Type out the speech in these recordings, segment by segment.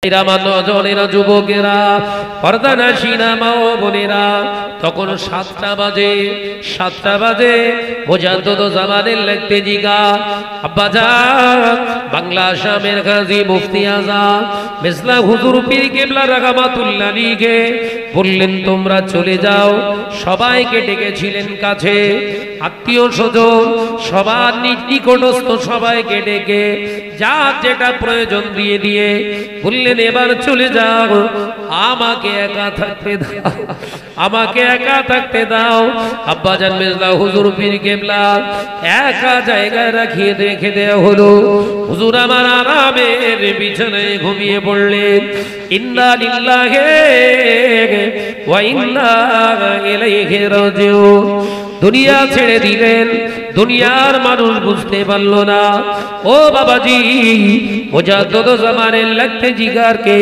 নজনেরা যুবকেরা পর্দানাশীনা মা ও বোনেরা তখন 7টা বাজে মুজাদ্দিদ জামানের লিখতে জিগা আব্বাজান বাংলা আসামের গাজী মুফতি আজম মিসলা হুজুর পীর কিবলা রাহমাতুল্লাহ আলাইহি বললেন তোমরা চলে যাও। সবাইকে ডেকেছিলেন কাছে, আত্মীয় স্বজন সবার নিকটস্থ সবাইকে ডেকে যা যেটা প্রয়োজন দিয়ে বললেন এবার চলে যাও, আমাকে একা থাকতে দাও। আব্বাজান মির্জা হুজুর পীর কিবলা একা জায়গায় রাখিয়ে রেখে দেওয়া হলো। হুজুর আমার আরামের বিছানায় ঘুমিয়ে পড়লেন। ইন্না লিল্লাহি ওয়া ইন্না ইলাইহি রাজিউন। দুনিয়া ছেড়ে দিলেন, দুনিয়ার মানুষ বুঝতে পারল না। ও বাবাজি, মুজাদ্দিদ জামানের লাগতে জিগারকে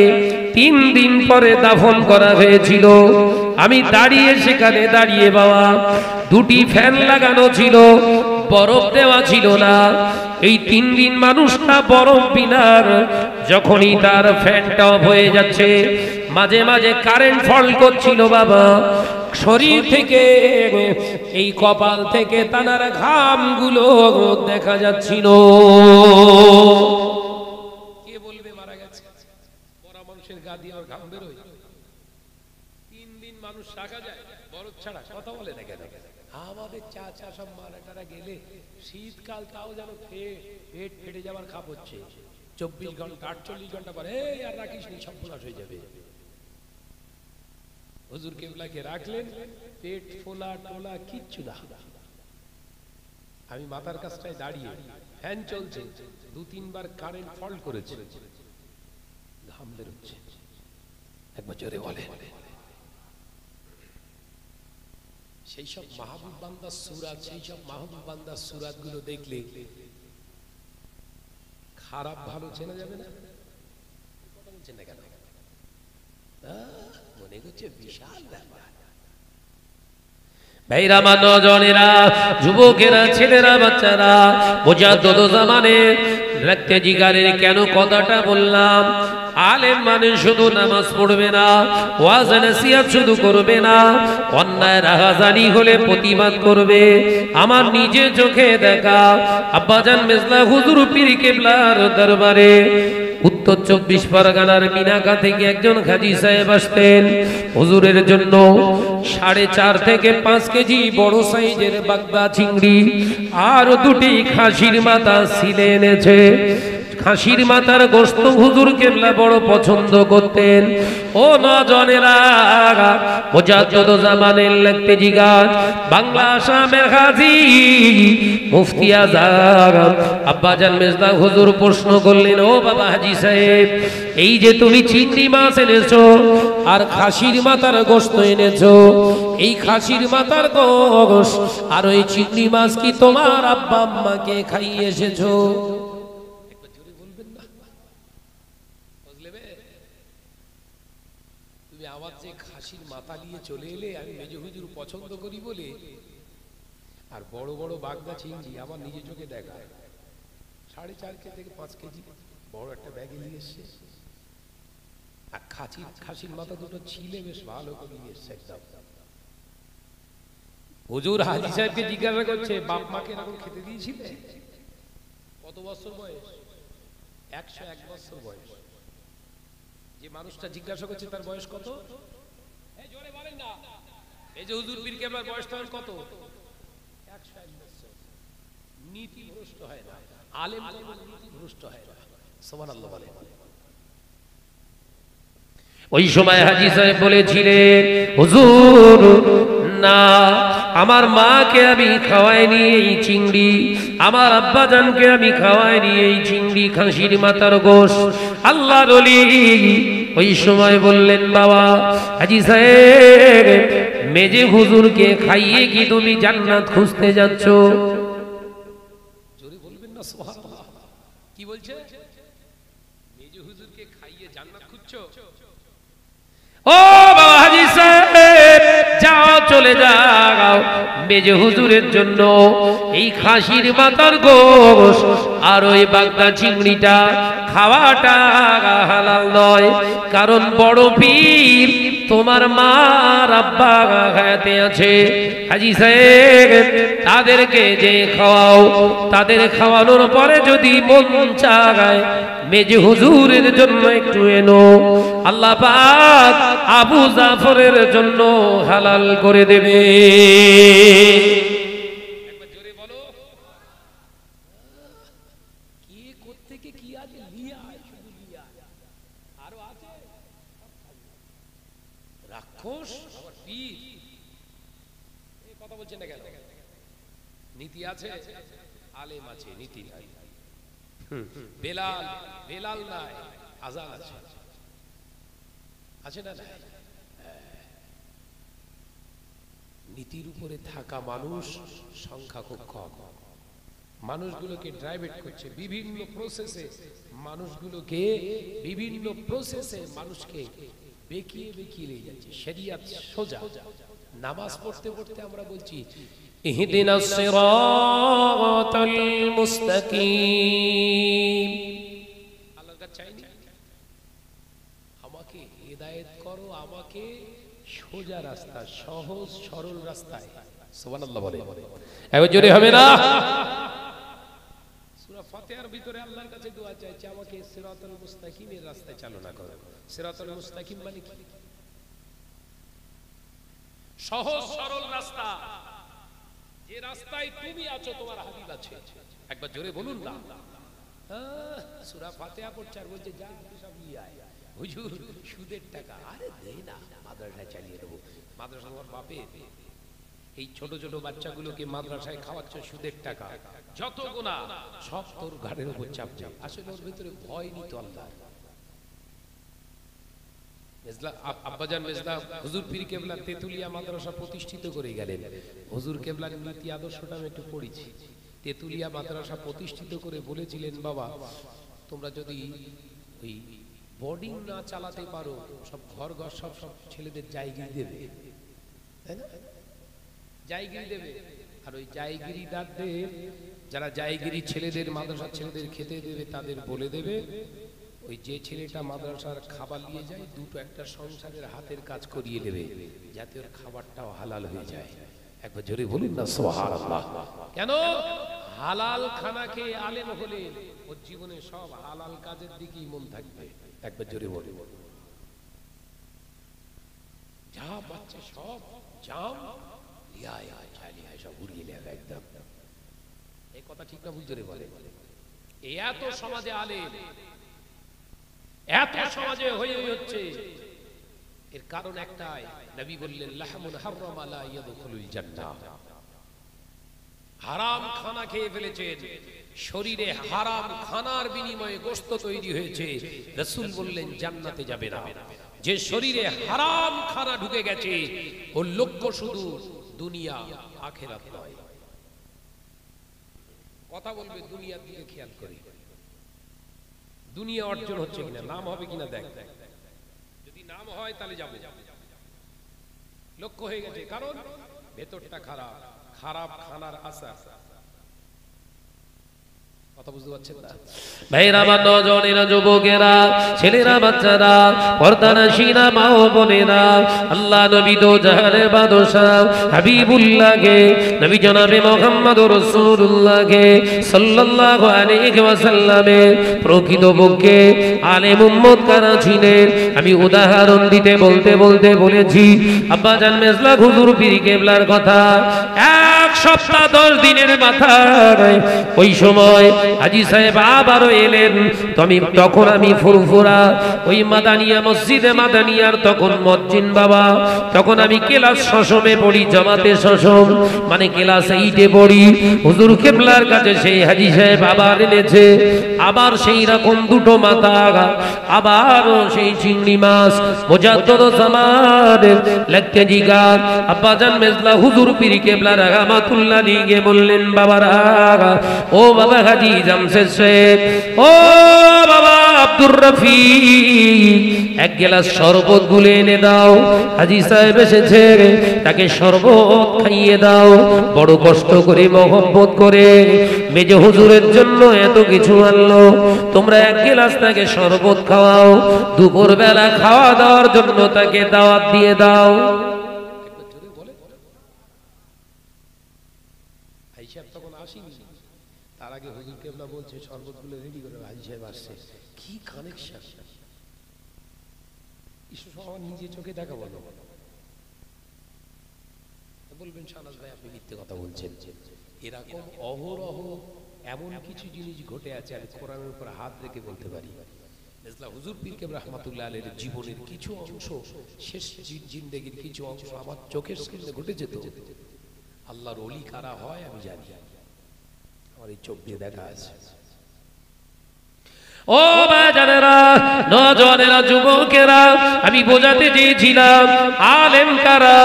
3 দিন পরে দাফন করা হয়েছিল। আমি সেখানে দাঁড়িয়ে বাবা, 2টি ফ্যান লাগানো ছিল, বরফ দেওয়া ছিল না। এই 3 দিন মানুষটা বরফ বিনার, যখনই তার ফ্যানটা অফ হয়ে যাচ্ছে, মাঝে মাঝে কারেন্ট ফল করছিল বাবা। শরীর থেকে এই কপাল থেকে তানার ঘামগুলো দেখা যাচ্ছিল। কে বলবে মারা গেছে? মরা মানুষের গা দিয়ে ঘাম বেরোয়। 3 দিন মানুষ রাখা যায় বরফ ছাড়া? কথা বলে না কেন? আমাদের চাচা সব মারা টারা গেলে শীতকাল তাও যেন পেট ফেটে যাওয়ার খাপ হচ্ছে। 24 ঘন্টা 48 ঘন্টা পরে এই আর রাখিস নি, সব ফোলাস হয়ে যাবে। হুজুর কিবলাকে রাখলেন, পেট ফোলা টোলা কিচ্ছু না। আমি মাথার কাছটায় দাঁড়িয়ে, ফ্যান চলছে, 2-3 বার কারেন্ট ফল্ট করেছে, ঘাম বেরোচ্ছে। একবার জোরে বলে। সেই সব মাহবুব বান্দার সূরাত, সেই সব মাহবুব বান্দার সূরাত গুলো দেখলে খারাপ ভালো চেনা যাবে না? চেনা কেন? মনে করছে বিশাল ব্যাপার। ভাইরা মা, নজনেরা, যুবকেরা, ছেলেরা, বাচ্চারা, মুজাদ্দিদ জামানে রাখতে জিগারের কেন কথাটা বললাম? আলেম মানে শুধু নামাজ পড়বে না, ওয়াজ নসিহত শুধু করবে না, অন্যায় রাহাজানি হলে প্রতিবাদ করবে। আমার নিজে চোখে দেখা আব্বাজান মির্জা হুজুর পীর কিবলার দরবারে উত্তর 24 পরগনার মিনাকা থেকে একজন হাজী সাহেব আসতেন। হুজুরের জন্য 4.5 থেকে 5 কেজি বড় সাইজের বাগদা চিংড়ি আর 2টি খাসির মাথা সিলে এনেছে। খাসির মাথার গোশত হুজুর কিবলা বড় পছন্দ করতেন। ও নজনেরা, মুজাদ্দিদ জামানের লাগতে জিগার বাংলা আসামের গাজী মুফতি আজম আব্বাজান মির্জা হুজুর প্রশ্ন করলেন, ও বাবা হাজী সাহেব, এই যে তুমি চিংড়ি মাছ এনেছো আর খাসির মাথার গোশত এনেছো, এই খাসির মাথার গোশত আর ওই চিংড়ি মাছ কি তোমার আব্বা আম্মাকে খাইয়ে এসেছো? চলে এলে আমি মেজো হুজুর পছন্দ করি বলে, আর বড় বড় বাগদা চিংড়ি আমার নিজে চোখে দেখা 4.5 থেকে 5 কেজি বড় একটা ব্যাগে নিয়ে এসছে। আর খাসির মাথা 2টো ছিলে বেশ ভালো করে নিয়ে এসছে একদম। হুজুর হাজী সাহেবকে জিজ্ঞাসা করছে, বাপ মাকে এরকম খেতে দিয়েছিলে? কত বছর বয়স? 101 বছর বয়স। যে মানুষটা জিজ্ঞাসা করছে তার বয়স কত? এই যে হুজুর পীর কিবলার বয়স তখন কত? 101 বছর। নীতি ভ্রষ্ট হয় না, আলেম নীতি ভ্রষ্ট হয় না। সুবহানাল্লাহ বলে। ওই সময় হাজী সাহেব বলেছিলেন, হুজুর না, আমার মাকে আমি খাওয়াইনি এই চিংড়ি, আমার আব্বাজানকে আমি খাওয়াইনি এই চিংড়ি খাসির মাথার গোশত। আল্লাহর ওলি ওই সময় বললেন, বাবা হাজী সাহেব, মেজে হুজুরকে খাইয়ে কি তুমি জান্নাত খুঁজতে যাচ্ছ? জোরে বলবেন না সুবহানাল্লাহ। কি বলছে? মেজে হুজুরকে খাইয়ে জান্নাত খুঁজছো? ও বাবা হাজী সাহেব, যাও, চলে যাও, মেজে হুজুরের জন্য এই খাসির মাথার গোশ আর ওই বাগদা চিংড়িটা খাওয়াটা হালাল নয়, কারণ বড় পীর তোমার মা আব্বা হায়াতে আছে, হাজী সাহেব তাদেরকে যে খাওয়াও, তাদের খাওয়ানোর পরে যদি মন চায় মেজে হুজুরের জন্য একটু এনো, আল্লাহ পাক আবু জাফরের জন্য হালাল করে দেবে। একবার জোরে বলো, কি করতে কি আছে লিয়া, শুধু লিয়া আরো আছে রাক্ষস আবার পীর, এই কথা বলছেন না কেন? নীতি আছে, আলেম আছে, নীতি নাই। বেলাল বেলাল নাই, আজান আছে, আছে না? নীতির উপরে থাকা মানুষ সংখ্যা খুব কম। মানুষগুলোকে ড্রাইভেট করছে বিভিন্ন প্রসেসে, মানুষগুলোকে বিভিন্ন প্রসেসে মানুষকে বেকিয়ে বেকিয়ে নিয়ে যাচ্ছে। শরিয়ত সোজা, নামাজ পড়তে পড়তে আমরা বলছি ইহদিনাস সিরাতাল মুস্তাকিম, আল্লাহর কাছে চাইনি আমাকে হিদায়াত করো, আমাকে সোজা রাস্তা, সহজ সরল রাস্তায়। সুবহানাল্লাহ বলে, এবার জোরে হবে না? সূরা ফাতিহার ভিতরে আল্লাহর কাছে দোয়া চাইছে আমাকে সিরাতাল মুস্তাকিমের রাস্তায় চালনা করো। সিরাতাল মুস্তাকিম মানে কি? সহজ সরল রাস্তা, যে রাস্তায় তুমি আছো, তোমার হাবিব আছে। একবার জোরে বলুন না। সূরা ফাতিহা পড়ছে আর বলছে যা সব নিয়ে আয়। হুজুর সুদের টাকা, আরে দেই না, মাদ্রাসায় চালিয়ে দেবো। মাদ্রাসা আমার বাপে, এই ছোট ছোট বাচ্চাগুলোকে মাদ্রাসায় খাওয়াচ্ছ সুদের টাকা, যত গুনাহ সব তোর ঘাড়ের উপর চাপছে। আসলে ওর ভিতরে ভয় নিত আল্লাহ। আব্বাজান মেজদা হুজুর পীর কেবলা তেতুলিয়া মাদ্রাসা প্রতিষ্ঠিত করে গেলেন। হুজুর কেবলার নীতি আদর্শটা আমি একটু পড়েছি। তেতুলিয়া মাদ্রাসা প্রতিষ্ঠিত করে বলেছিলেন, বাবা তোমরা যদি ওই বোর্ডিং না চালাতে পারো, সব ঘর ঘর সব সব ছেলেদের জায়গিরি দেবে, তাই না? জায়গিরি দেবে। আর ওই জায়গিরিদারদের, যারা জায়গিরি ছেলেদের, মাদ্রাসার ছেলেদের খেতে দেবে, তাদের বলে দেবে ওই যে ছেলেটা মাদ্রাসার খাবার নিয়ে যায়, দুটো একটা সংসারের হাতের কাজ করিয়ে দেবে, যাতে ওর খাবারটাও হালাল হয়ে যায়। একবার জোরে বলুন না সুবহানাল্লাহ। কেন? হালাল খানা খেয়ে আলেম হলে ওর জীবনে সব হালাল কাজের দিকেই মন থাকবে। একবার জোরে বলুন। যা বাচ্চা সব জাম সব উড়িয়ে নেবে একদম। এই কথা ঠিক না ভুল? জোরে বলে। এত সমাজে আলেম, এত সমাজে হয়ে হচ্ছে, এর কারণ একটাই, নবী বললেন লাহমুন হারাম লা ইয়াদখুলুল জান্নাহ। হারাম খানা খেয়ে ফেলেছেন, শরীরে হারাম খানার বিনিময়ে গোশত তৈরি হয়েছে, রাসূল বললেন জান্নাতে যাবে না। যে শরীরে হারাম খানা ঢুকে গেছে, ওর লক্ষ্য শুধু দুনিয়া, আখিরাত নয়। কথা বলবে দুনিয়ার দিকে খেয়াল করে, দুনিয়া অর্জন হচ্ছে কিনা, নাম হবে কিনা দেখ। যদি নাম হয় তাহলে যাবে, লক্ষ্য হয়ে গেছে, কারণ ভেতরটা খারাপ, খারাপ খানার আসার। কথা বুঝতে পারছেন না ভাইরা? আমার নজনেরা, যুবকেরা, ছেলেরা, বাচ্চারা, পর্দানশীনা মা ও বোনেরা, আল্লাহ নবী দো জাহানের বাদশা হাবিবুল্লাহকে, নবী জনাবে মুহাম্মদুর রাসূলুল্লাহকে সাল্লাল্লাহু আলাইহি ওয়াসাল্লামের প্রকৃত পক্ষে আলেম উম্মত কারা ছিলেন আমি উদাহরণ দিতে বলতে বলতে বলেছি আব্বাজান মেজলা হুজুর পীর কেবলার কথা। এক সপ্তাহ 10 দিনের মাথায় ওই সময় হাজী সাহেব আবারও এলেন। তখন আমি ফুরফুরা ওই মাদানিয়া, মসজিদে মাদানিয়ার তখন মজ্জিন বাবা, তখন আমি ক্লাস 6 পড়ি, জামাতে 6 মানে ক্লাস 8 পড়ি। হুজুর কেবলার কাছে সেই হাজী সাহেব আবার এনেছে, আবার সেই রকম দুটো মাথা, আবারও সেই চিংড়ি মাছ। মুজাদ্দিদ জামানের লাগতে জিগার আব্বাজান মেজলা হুজুর পীর কেবলা রাহমাতুল্লাহ আলাইহি বললেন, বাবারা, ও বাবা হাজী জামশেদ শেখ, ও বাবা আব্দুর রফিক এক গ্লাস শরবত গুলে এনে দাও, হাজী সাহেব এসেছে তাকে শরবত খাইয়ে দাও। বড় কষ্ট করে মহব্বত করে মেজ হুজুরের জন্য এত কিছু আনলো, তোমরা এক গ্লাস তাকে শরবত খাওয়াও, দুপুর বেলা খাওয়া দাওয়ার জন্য তাকে দাওয়াত দিয়ে দাও। তার আগে হুজুর কেবলা বলছে শরবতগুলো রেডি করে, হাজী সাহেব আসছে। কি কানেকশন! নিজে চোখে দেখা বলো, বলবেন শাহনাজ ভাই আপনি মিথ্যে কথা বলছেন। এরকম অহরহ এমন কিছু জিনিস ঘটে আছে, আমি কোরআনের উপর হাত রেখে বলতে পারি। হুজুর পীর কেবলা রহমাতুল্লাহ আলাইহির জীবনের কিছু অংশ, শেষ জিন্দেগির কিছু অংশ আমার চোখের সামনে ঘটেছে। তো আল্লাহর ওলি কারা হয় আমি জানি, আমার এই চোখ দিয়ে দেখা আছে। ও বাজানেরা, নওজওয়ানেরা, যুবকেরা, আমি বোঝাতে চেয়েছিলাম আলেম কারা।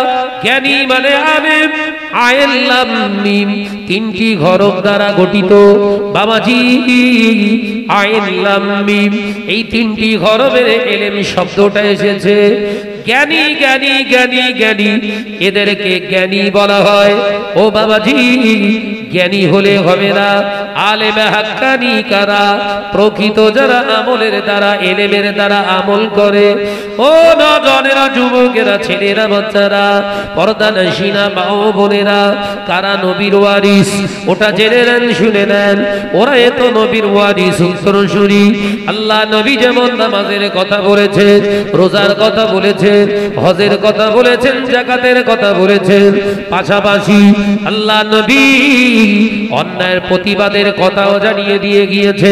জ্ঞানী মানে আলেম, আইন লাম মিম তিনটি হরফ দ্বারা গঠিত বাবাজি। আইন লাম মিম এই তিনটি হরফের ইলম শব্দটা এসেছে। জ্ঞানী জ্ঞানী জ্ঞানী জ্ঞানী, এদেরকে জ্ঞানী বলা হয়। ও বাবাজি, জ্ঞানী হলে হবে না, আলেমে হাক্কানি কারা? প্রকৃত যারা আমলের দ্বারা, ইলমের দ্বারা আমল করে। ও নওজওয়ানেরা, যুবকেরা, ছেলেরা, বাচ্চারা, পর্দানশীনা মা ও বোনেরা, কারা নবীর ওয়ারিস ওটা জেনে নেন, শুনে নেন। ওরা এত নবীর ওয়ারিস, উত্তরসূরি। আল্লাহ নবী যেমন নামাজের কথা বলেছেন, রোজার কথা বলেছেন, হজের কথা বলেছেন, যাকাতের কথা বলেছেন, পাশাপাশি আল্লাহ নবী অন্যায়ের প্রতিবাদের কথাও জানিয়ে দিয়ে গিয়েছে।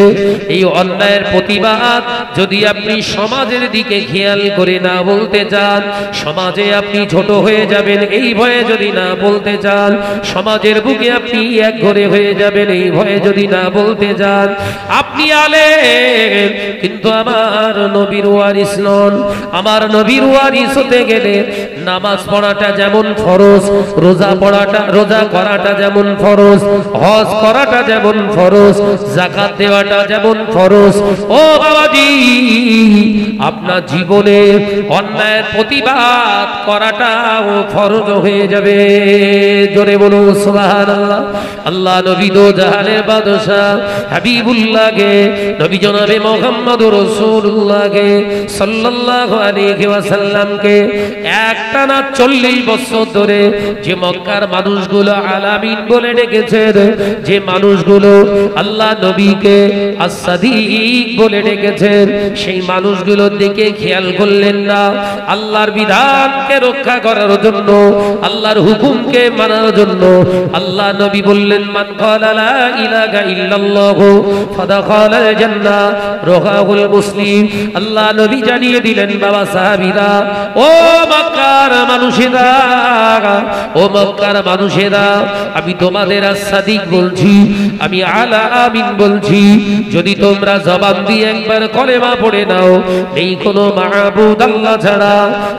এই অন্যায়ের প্রতিবাদ যদি আপনি সমাজের দিকে খেয়াল করে না বলতে চান, সমাজে আপনি ছোট হয়ে যাবেন এই ভয়ে যদি না বলতে চান, সমাজের বুকে আপনি একঘরে হয়ে যাবেন এই ভয়ে যদি না বলতে চান, আপনি আলেম কিন্তু আমার নবীর ওয়ারিস নন। আমার নবীর ওয়ারিস হতে গেলে নামাজ পড়াটা যেমন ফরজ, রোজা করাটা যেমন ফরজ, হজ করাটা যেমন ফরজ, যাকাত দেওয়াটা যেমন ফরজ। ও বাবাজি, আপনার জীবনে অন্যায়ের প্রতিবাদ করাটাও ফরজ হয়ে যাবে। জোরে বলুন সুবহানাল্লাহ। আল্লাহ নবী দো জাহানের বাদশা হাবিবুল্লাহকে, নবী জনাবে মুহাম্মদুর রাসূলুল্লাহকে সাল্লাল্লাহু আলাইহি ওয়াসাল্লামকে একটানা 40 বছর ধরে যে মক্কার মানুষগুলো আলামিন বলে ডেকেছেন, যে মানুষগুলো আল্লাহ নবীকে as-সাদিক বলে ডেকেছেন, সেই মানুষগুলোর দিকে খেয়াল করলেন না। আল্লাহর বিধানকে রক্ষা করার জন্য, আল্লাহর হুকুমকে মানার জন্য আল্লাহ নবী বললেন, মান ক্বালা লা ইলাহা ইল্লাল্লাহু ফাদাখালাল জান্নাহ, রাওয়াহুল মুসলিম। আল্লাহ নবী জানিয়ে দিলেন, বাবা সাহাবীরা, ও মক্কার মানুষেরা, ও মক্কার মানুষেরা, আমি তোমাদের as-সাদিক বলছি, আমি আলা আমিন বলছি। যদি তোমরা জবান দিয়ে একবার কলেমা পড়ে নাও, নেই কোনো মাহবুদ আল্লাহ ছাড়া,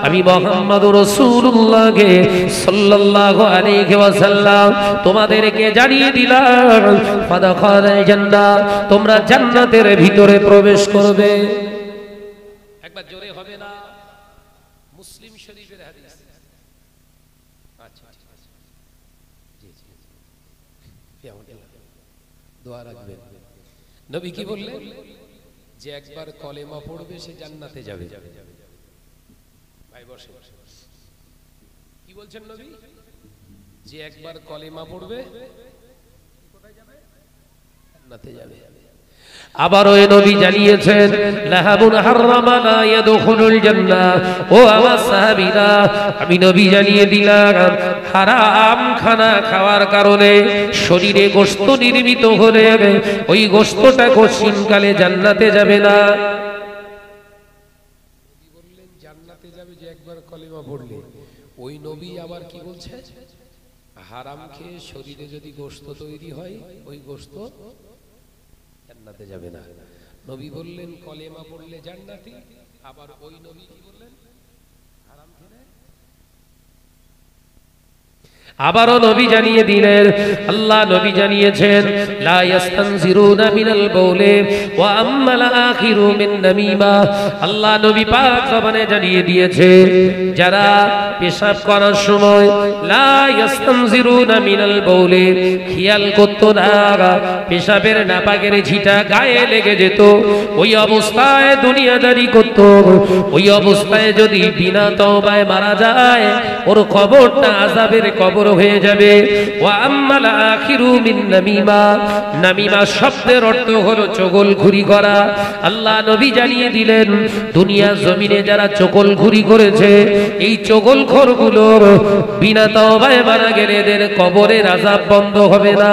আমি মুহাম্মদুর রাসূলুল্লাহকে সাল্লাল্লাহু আলাইহি ওয়াসাল্লাম তোমাদেরকে জানিয়ে দিলাম, ফাদাখালাল জান্নাহ, তোমরা জান্নাতের ভিতরে প্রবেশ করবে। একবার জোরে হবে না? মুসলিম শরীফের হাদিস। আচ্ছা, জি জি, দোয়া রাখবেন। নবী কি বললেন? যে একবার কলেমা পড়বে সে জান্নাতে যাবে। ভাই বসে, কি বলছেন নবী? যে একবার কলেমা পড়বে কোথায় যাবে? জান্নাতে যাবে। আবার ওই নবী জানিয়েছেন, লাহাবুন হারামা লা ইয়াদখুলুল জান্নাহ। ও আমার সাহাবীরা, আমি নবী জানিয়ে দিলাম, হারাম খানা খাওয়ার কারণে শরীরে গোশত নির্মিত হলে ওই গোশতটা কঠিনকালে জান্নাতে যাবে না। নবী বললেন জান্নাতে যাবে যে একবার কলেমা পড়লে। ওই নবী আবার কি বলছে? হারাম খেয়ে শরীরে যদি গোশত তৈরি হয়, ওই গোশত জান্নাতে যাবে না। নবী বললেন কলেমা পড়লে জান্নাতি, আবার ওই নবী কি বললেন? হারাম খেলে। আবারও নবী জানিয়ে দিলেন, আল্লাহ নবী জানিয়েছেন, লা ইস্তানজিরুনা মিনাল বাউলি ওয়া আম্মাল আখিরু মিন নামিমা। আল্লাহ নবী পাক জবানে জানিয়ে দিয়েছে, যারা পেশাব করার সময় লা ইস্তানজিরুনা মিনাল বাউলি, খেয়াল করতো না পেশাবের নাপাকের ঝিটা গায়ে লেগে যেত, ওই অবস্থায় দুনিয়াদারি করতো, ওই অবস্থায় যদি বিনা তওবায় মারা যায় ওর কবরটা আযাবের কবর হয়ে যাবে। ওয়া আম্মাল আখিরু মিন নামিমা, নামিমা শব্দের অর্থ হলো চগলখুরি করা। আল্লাহ নবী জানিয়ে দিলেন, দুনিয়া জমিনে যারা চগলখুরি করেছে, এই চগলখোরগুলোর বিনা তওবায় মারা গেলে এদের কবরের আযাব বন্ধ হবে না।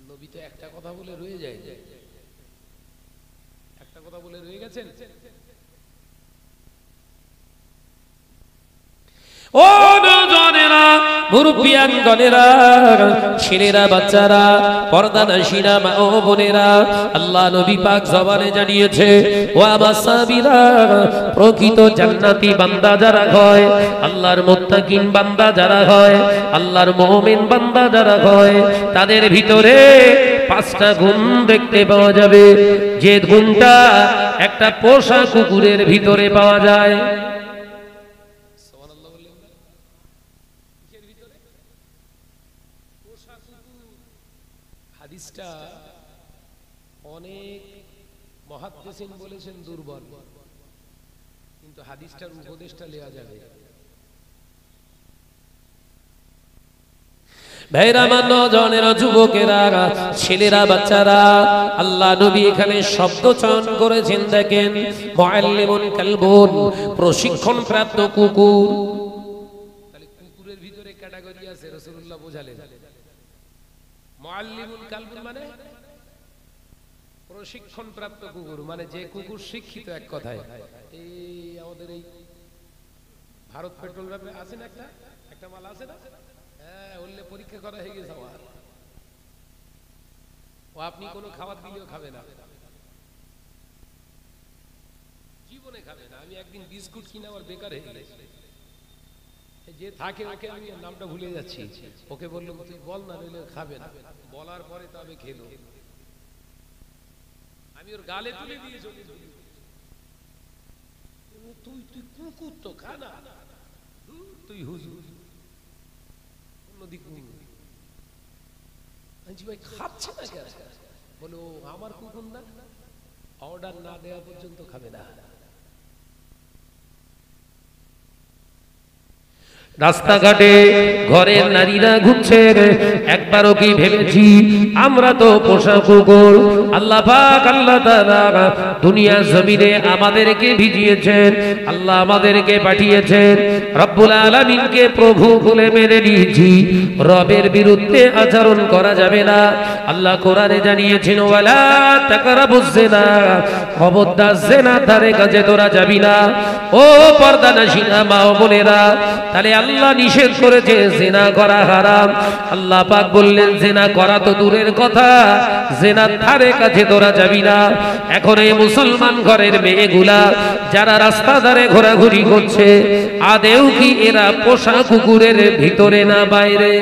নবী তো একটা কথা বলে রয়ে যায়, একটা কথা বলে রয়ে গেছেন। ও নওজওয়ানেরা, মুরব্বিয়ানগণেরা, ছেলেরা, বাচ্চারা, পর্দানশীনা মা ও বোনেরা, আল্লাহ নবী পাক জবানে জানিয়েছে, ওয়া মাসাবিরা, প্রকৃত জান্নাতি বান্দা যারা হয়, আল্লাহর মুত্তাকিন বান্দা যারা হয়, আল্লাহর মুমিন বান্দা যারা হয়, তাদের ভিতরে 5টা গুণ দেখতে পাওয়া যাবে, যে গুণটা একটা পোষা কুকুরের ভিতরে পাওয়া যায়। হাদিসটা অনেক মুহাদ্দিসিন বলেছেন দুর্বল, কিন্তু হাদিসটার উপদেশটা নেওয়া যাবে। ভাইরা, নওজওয়ানেরা, যুবকেরা, ছেলেরা, বাচ্চারা, আল্লাহ নবী এখানে শব্দ চয়ন করেছেন, দেখেন, মুআল্লিমুন কালবুন, প্রশিক্ষণ প্রাপ্ত কুকুর। তাহলে কুকুরের ভিতরে ক্যাটাগরি আছে, রাসূলুল্লাহ বোঝালেন। মুআল্লিমুন কালবুন মানে প্রশিক্ষণ প্রাপ্ত কুকুর, মানে যে কুকুর শিক্ষিত, এক কথায়। এই আমাদের এই ভারত পেট্রোল পাম্পে আছে না একটা মাল আছে না, হ্যাঁ, বললে পরীক্ষা করা হয়ে গেছে আমার, ও আপনি কোনো খাবার দিলেও খাবে না, জীবনে খাবে না। আমি একদিন বিস্কুট কিনে আমার বেকার হয়ে গেলে, যে থাকে ওকে, আমি নামটা ভুলে যাচ্ছি, ওকে বললাম তুই বল না, নইলে খাবে না। বলার পরে তবে খেলো, আমি ওর গালে তুলে দিয়ে চলে গেছি, তুই কুকুর তো খা না, তুই হুজুর অন্যদিকে ভাই খাচ্ছে না কেন? বলো আমার কুকুর না, অর্ডার না দেওয়া পর্যন্ত খাবে না। রাস্তাঘাটে ঘরের নারীরা ঘুরছে, একবারও কি ভেবেছি আমরা তো পোষা কুকুর? আল্লাহ পাক, আল্লাহ তাআলা দুনিয়া জমিনে আমাদেরকে ভিজিয়েছেন, আল্লাহ আমাদেরকে পাঠিয়েছেন, রব্বুল আলামিনকে প্রভু বলে মেনে নিয়েছি, রবের বিরুদ্ধে আচরণ করা যাবে না। আল্লাহ কোরআনে জানিয়েছেন, ওয়ালা তাকরাবুজ জিনা, খবরদার জিনার ধারে কাছে তোরা যাবি না। ও পর্দানশীনা মা ও বোনেরা, তাহলে আল্লাহ নিষেধ করেছে জিনা করা হারাম। আল্লাহ পাক বললেন জিনা করা তো দূরের কথা, জিনার ধারে কাছে তোরা যাবি না। এখন এই মুসলমান ঘরের মেয়েগুলা যারা রাস্তা ধারে ঘোরাঘুরি করছে, আদেও কি এরা পোষা কুকুরের ভিতরে না বাইরে?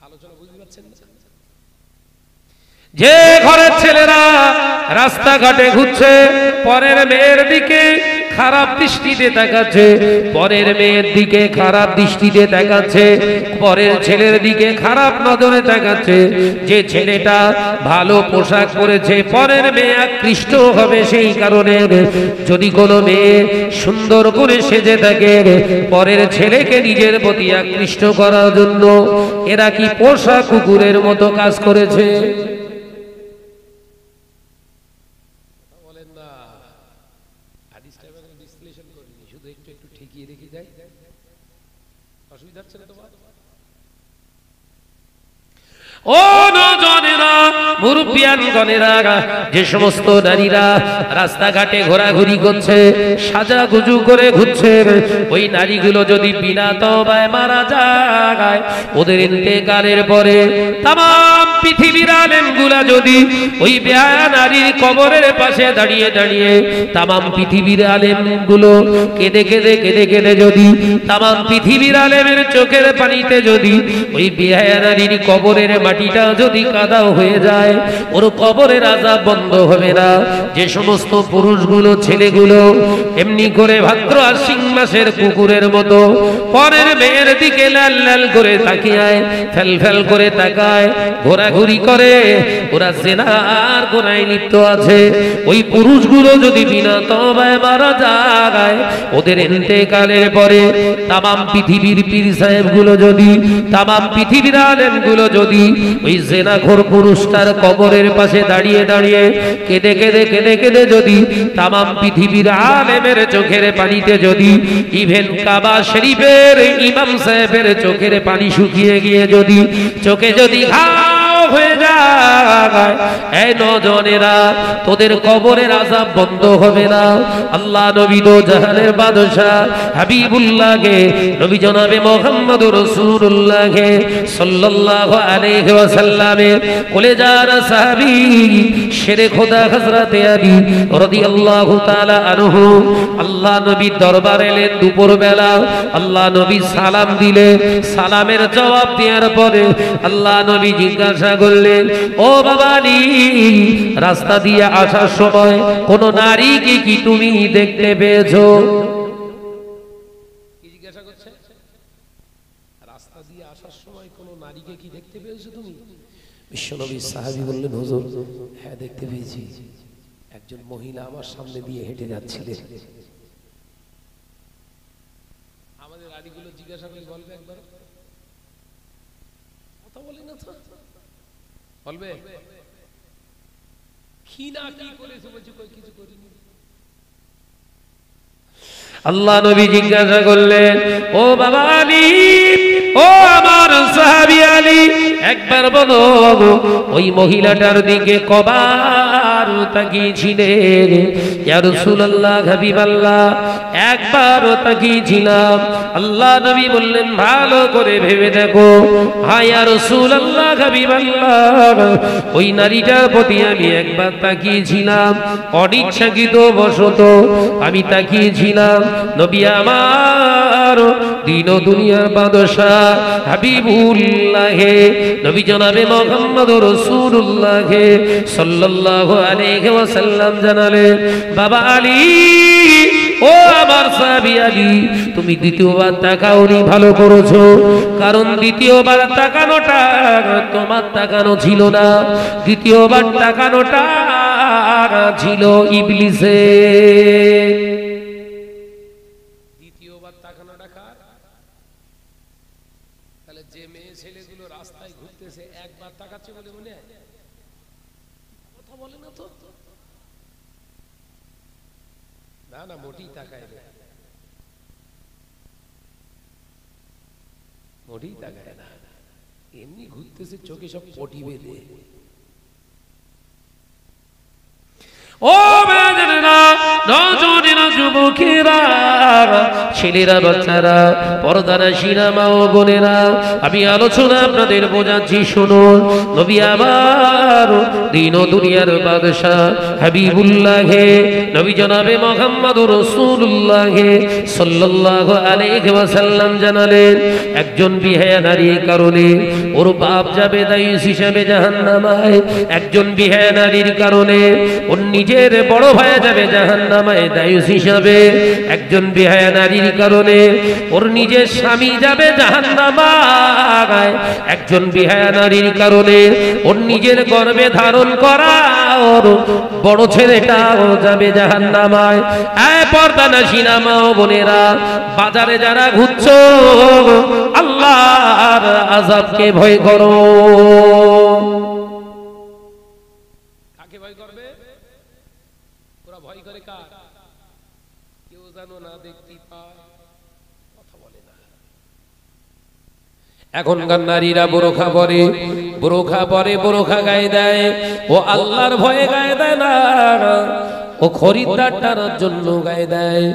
আলোচনা বুঝতে পারছেন? যে ঘরের ছেলেরা রাস্তাঘাটে ঘুরছে, পরের মেয়ের দিকে খারাপ দৃষ্টিতে তাকাচ্ছে, পরের মেয়ের দিকে খারাপ দৃষ্টিতে তাকাচ্ছে, পরের ছেলের দিকে খারাপ নজরে তাকাচ্ছে, যে ছেলেটা ভালো পোশাক পরেছে পরের মেয়ে আকৃষ্ট হবে। সেই কারণে যদি কোনো মেয়ে সুন্দর করে সেজে থাকে পরের ছেলেকে নিজের প্রতি আকৃষ্ট করার জন্য, এরা কি পোষা কুকুরের মতো কাজ করেছে? ও নওজওয়ানেরা, মুরব্বিয়ানগণেরা, যে সমস্ত নারীরা রাস্তাঘাটে ঘোরাঘুরি করছে, সাজাগুজু করে ঘুরছে, ওই নারীগুলো যদি বিনা তওবায় মারা যায়, ওদের ইন্তেকালের পরে তামাম পৃথিবীর আলেমগুলা যদি ওই বেহায়া নারীর কবরের পাশে দাঁড়িয়ে দাঁড়িয়ে তামাম পৃথিবীর আলেমগুলো কেঁদে কেঁদে কেঁদে কেঁদে যদি তামাম পৃথিবীর আলেমের চোখের পানিতে যদি ওই বেহায়া নারীর কবরের মাটিটা যদি কাদা হয়ে যায়, ওর কবরের আযাব বন্ধ হবে না। যে সমস্ত পুরুষগুলো ছেলেগুলো এমনি করে ভাদ্র আশ্বিন মাসের কুকুরের মতো পরের মেয়ের দিকে লাল লাল করে তাকিয়ে ফেল ফেল করে তাকায়, ঘোরাঘুরি করে, ওরা জিনার গুনাহে লিপ্ত আছে, ওই পুরুষগুলো যদি বিনা তওবায় মারা যায়, ওদের ইন্তেকালের পরে তামাম পৃথিবীর পীর সাহেবগুলো যদি তামাম পৃথিবীর আলেমগুলো যদি ওই জিনাখোর পুরুষটার কবরের পাশে দাঁড়িয়ে দাঁড়িয়ে কেঁদে কেঁদে কেঁদে কেঁদে যদি তামাম পৃথিবীর আলেমের চোখের পানিতে যদি ইভেন কাবা শরীফের ইমাম সাহেবের চোখের পানি শুকিয়ে গিয়ে যদি চোখে যদি ঘাও হয়ে যায়, এই নজনেরা তোদের কবরের আযাব বন্ধ হবে না। আল্লাহ নবী দো জাহানের বাদশা হাবিবুল্লাহকে নবী জনাবে মুহাম্মদুর রাসূলুল্লাহকে সাল্লাল্লাহু আলাইহি ওয়াসাল্লামের কলেজার সাহাবী শেরে খোদা হযরতে আলী রাদিয়াল্লাহু তাআলা আনহু আল্লাহ নবীর দরবারে এলেন দুপুর বেলা। আল্লাহ নবী সালাম দিলেন, সালামের জবাব দেওয়ার পরে আল্লাহ নবী জিজ্ঞাসা করলেন, ও বাবা আলী, রাস্তা দিয়ে আসার সময় কোন নারীকে কি তুমি দেখতে পেয়েছো? কি জিজ্ঞাসা করছে? রাস্তা দিয়ে আসার সময় কোন নারীকে কি দেখতে পেয়েছো তুমি? বিশ্বনবী সাহাবী বললেন, হুজুর হ্যাঁ দেখতে পেয়েছি, একজন মহিলা আমার সামনে দিয়ে হেঁটে যাচ্ছিলেন। আমাদের নারীগুলো জিজ্ঞাসা করে বলবে, একবার কথা বলে না তো, বলবে কি না কি করেছে, বলছে কই কিছু করিনি। আল্লাহ নবী জিজ্ঞাসা করলেন, ও বাবা আলী, ও আমার সাহাবী আলী, একবার বলো ওই মহিলাটার দিকে কবার তাকিয়েছিলেন? ইয়া রাসূলুল্লাহ, হাবিবাল্লাহ, একবার তাকিয়েছিলাম। আল্লাহ নবী বললেন, ভালো করে ভেবে দেখো। হ্যাঁ ইয়া রাসূলুল্লাহ, হাবিবাল্লাহ, ওই নারীটার প্রতি আমি একবার তাকিয়েছিলাম, অনিচ্ছাকৃত বশত আমি তাকিয়েছিলাম। নবী আমার দিন ও দুনিয়ার বাদশা হাবিবুল্লাহ নবী জনাবে মুহাম্মদুর রাসূলুল্লাহ সাল্লাল্লাহু আলাইহি ওয়াসাল্লাম জানালেন, বাবা আলী, ও আমার সাহাবী আলী, তুমি দ্বিতীয়বার তাকাওনি, ভালো করেছো, কারণ দ্বিতীয়বার তাকানোটা তোমার তাকানো ছিল না, দ্বিতীয়বার তাকানোটা ছিল ইবলিসের। দ্বিতীয়বার তাকানোটা কার? তাহলে যে মেয়ে ছেলেগুলো রাস্তায় ঘুরতেছে একবার তাকাচ্ছে বলে মনে হয়? কথা বলে না তো, না না মোটেই তাকায় না, মোটেই তাকায় না, এমনি ঘুরতেছে, চোখে সব পটি বেঁধে। ও বাজারেরা, নজরেরা, যুবকেরা, ছেলেরা, বাচ্চারা, পর্দানাশীরা, মা ও বোনেরা, আমি আলোচনা আপনাদের বোঝাচ্ছি, শুনুন। নবী আমার দিন ও দুনিয়ার বাদশা হাবিবুল্লাহ নবী জনাবে মুহাম্মদুর রাসূলুল্লাহ সাল্লাল্লাহু আলাইহি ওয়াসাল্লাম জানালেন, একজন বিহায়া নারীর কারণে ওর বাপ যাবে দায়ুস হিসেবে জাহান্নামায়, একজন বিহায়া নারীর কারণে ওর নিজের বড় ভাই যাবে জাহান্নামায় দায়ুস হিসাবে, একজন বিহায়া নারীর কারণে ওর নিজের স্বামী যাবে জাহান্নামায়, একজন বিহায়া নারীর কারণে ওর নিজের গর্ভে ধারণ করা ওর বড় ছেলেটাও যাবে জাহান্নামায়। এই পর্দানাশীরা মা ও বোনেরা, বাজারে যারা ঘুরছো, আল্লাহর আযাবকে ভয় করো। কাকে ভয় করবে? ওরা ভয় করে কার? কেউ জানো না দেখতে পায়, কথা বলে না। এখনকার নারীরা বোরখা পরে, বোরখা পরে, বোরখা গায়ে দেয়, ও আল্লাহর ভয়ে গায়ে দেয় না, ও ও খরিদ্দার টানার জন্য গায়ে দেয়,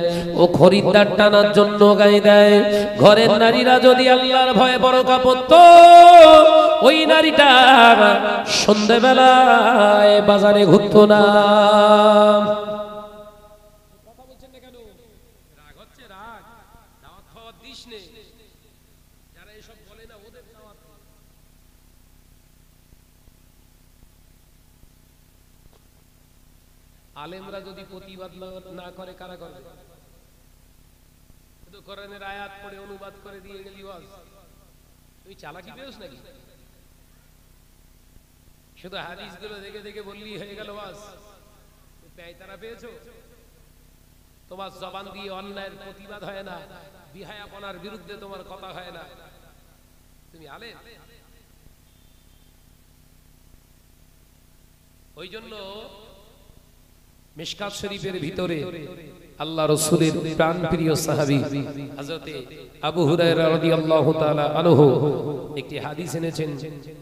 ও খরিদ্দার টানার জন্য গায়ে দেয়। ঘরের নারীরা যদি আল্লাহর ভয়ে বরকা পরত, ওই নারীটা সন্ধ্যাবেলায় বাজারে ঘুরতো না। কথা বলছেন না কেন? রাগ হচ্ছে? রাগ দাওয়াত খাওয়ার দিস নে। যারা এসব বলে না ওদের দাওয়াত। আলেমরা যদি প্রতিবাদ না করে কারা করবে? শুধু কোরআনের আয়াত পড়ে অনুবাদ করে দিয়ে গেলি ওয়াজ। তুই চালাকি পেয়েছ নাকি? শুধু হাদিসগুলো দেখে দেখে বললি হয়ে গেল ওয়াজ। তারা পেয়েছো? তোমার জবান দিয়ে অন্যায়ের প্রতিবাদ হয় না, বিহায়াপনার বিরুদ্ধে তোমার কথা হয় না, তুমি আলেম? ওই জন্য মিশকাত শরীফের ভিতরে আল্লাহ রাসূলের প্রাণপ্রিয় সাহাবী হযরতে আবু হুরায়রা রাদিয়াল্লাহু তাআলা আনহু একটি হাদিস এনেছেন।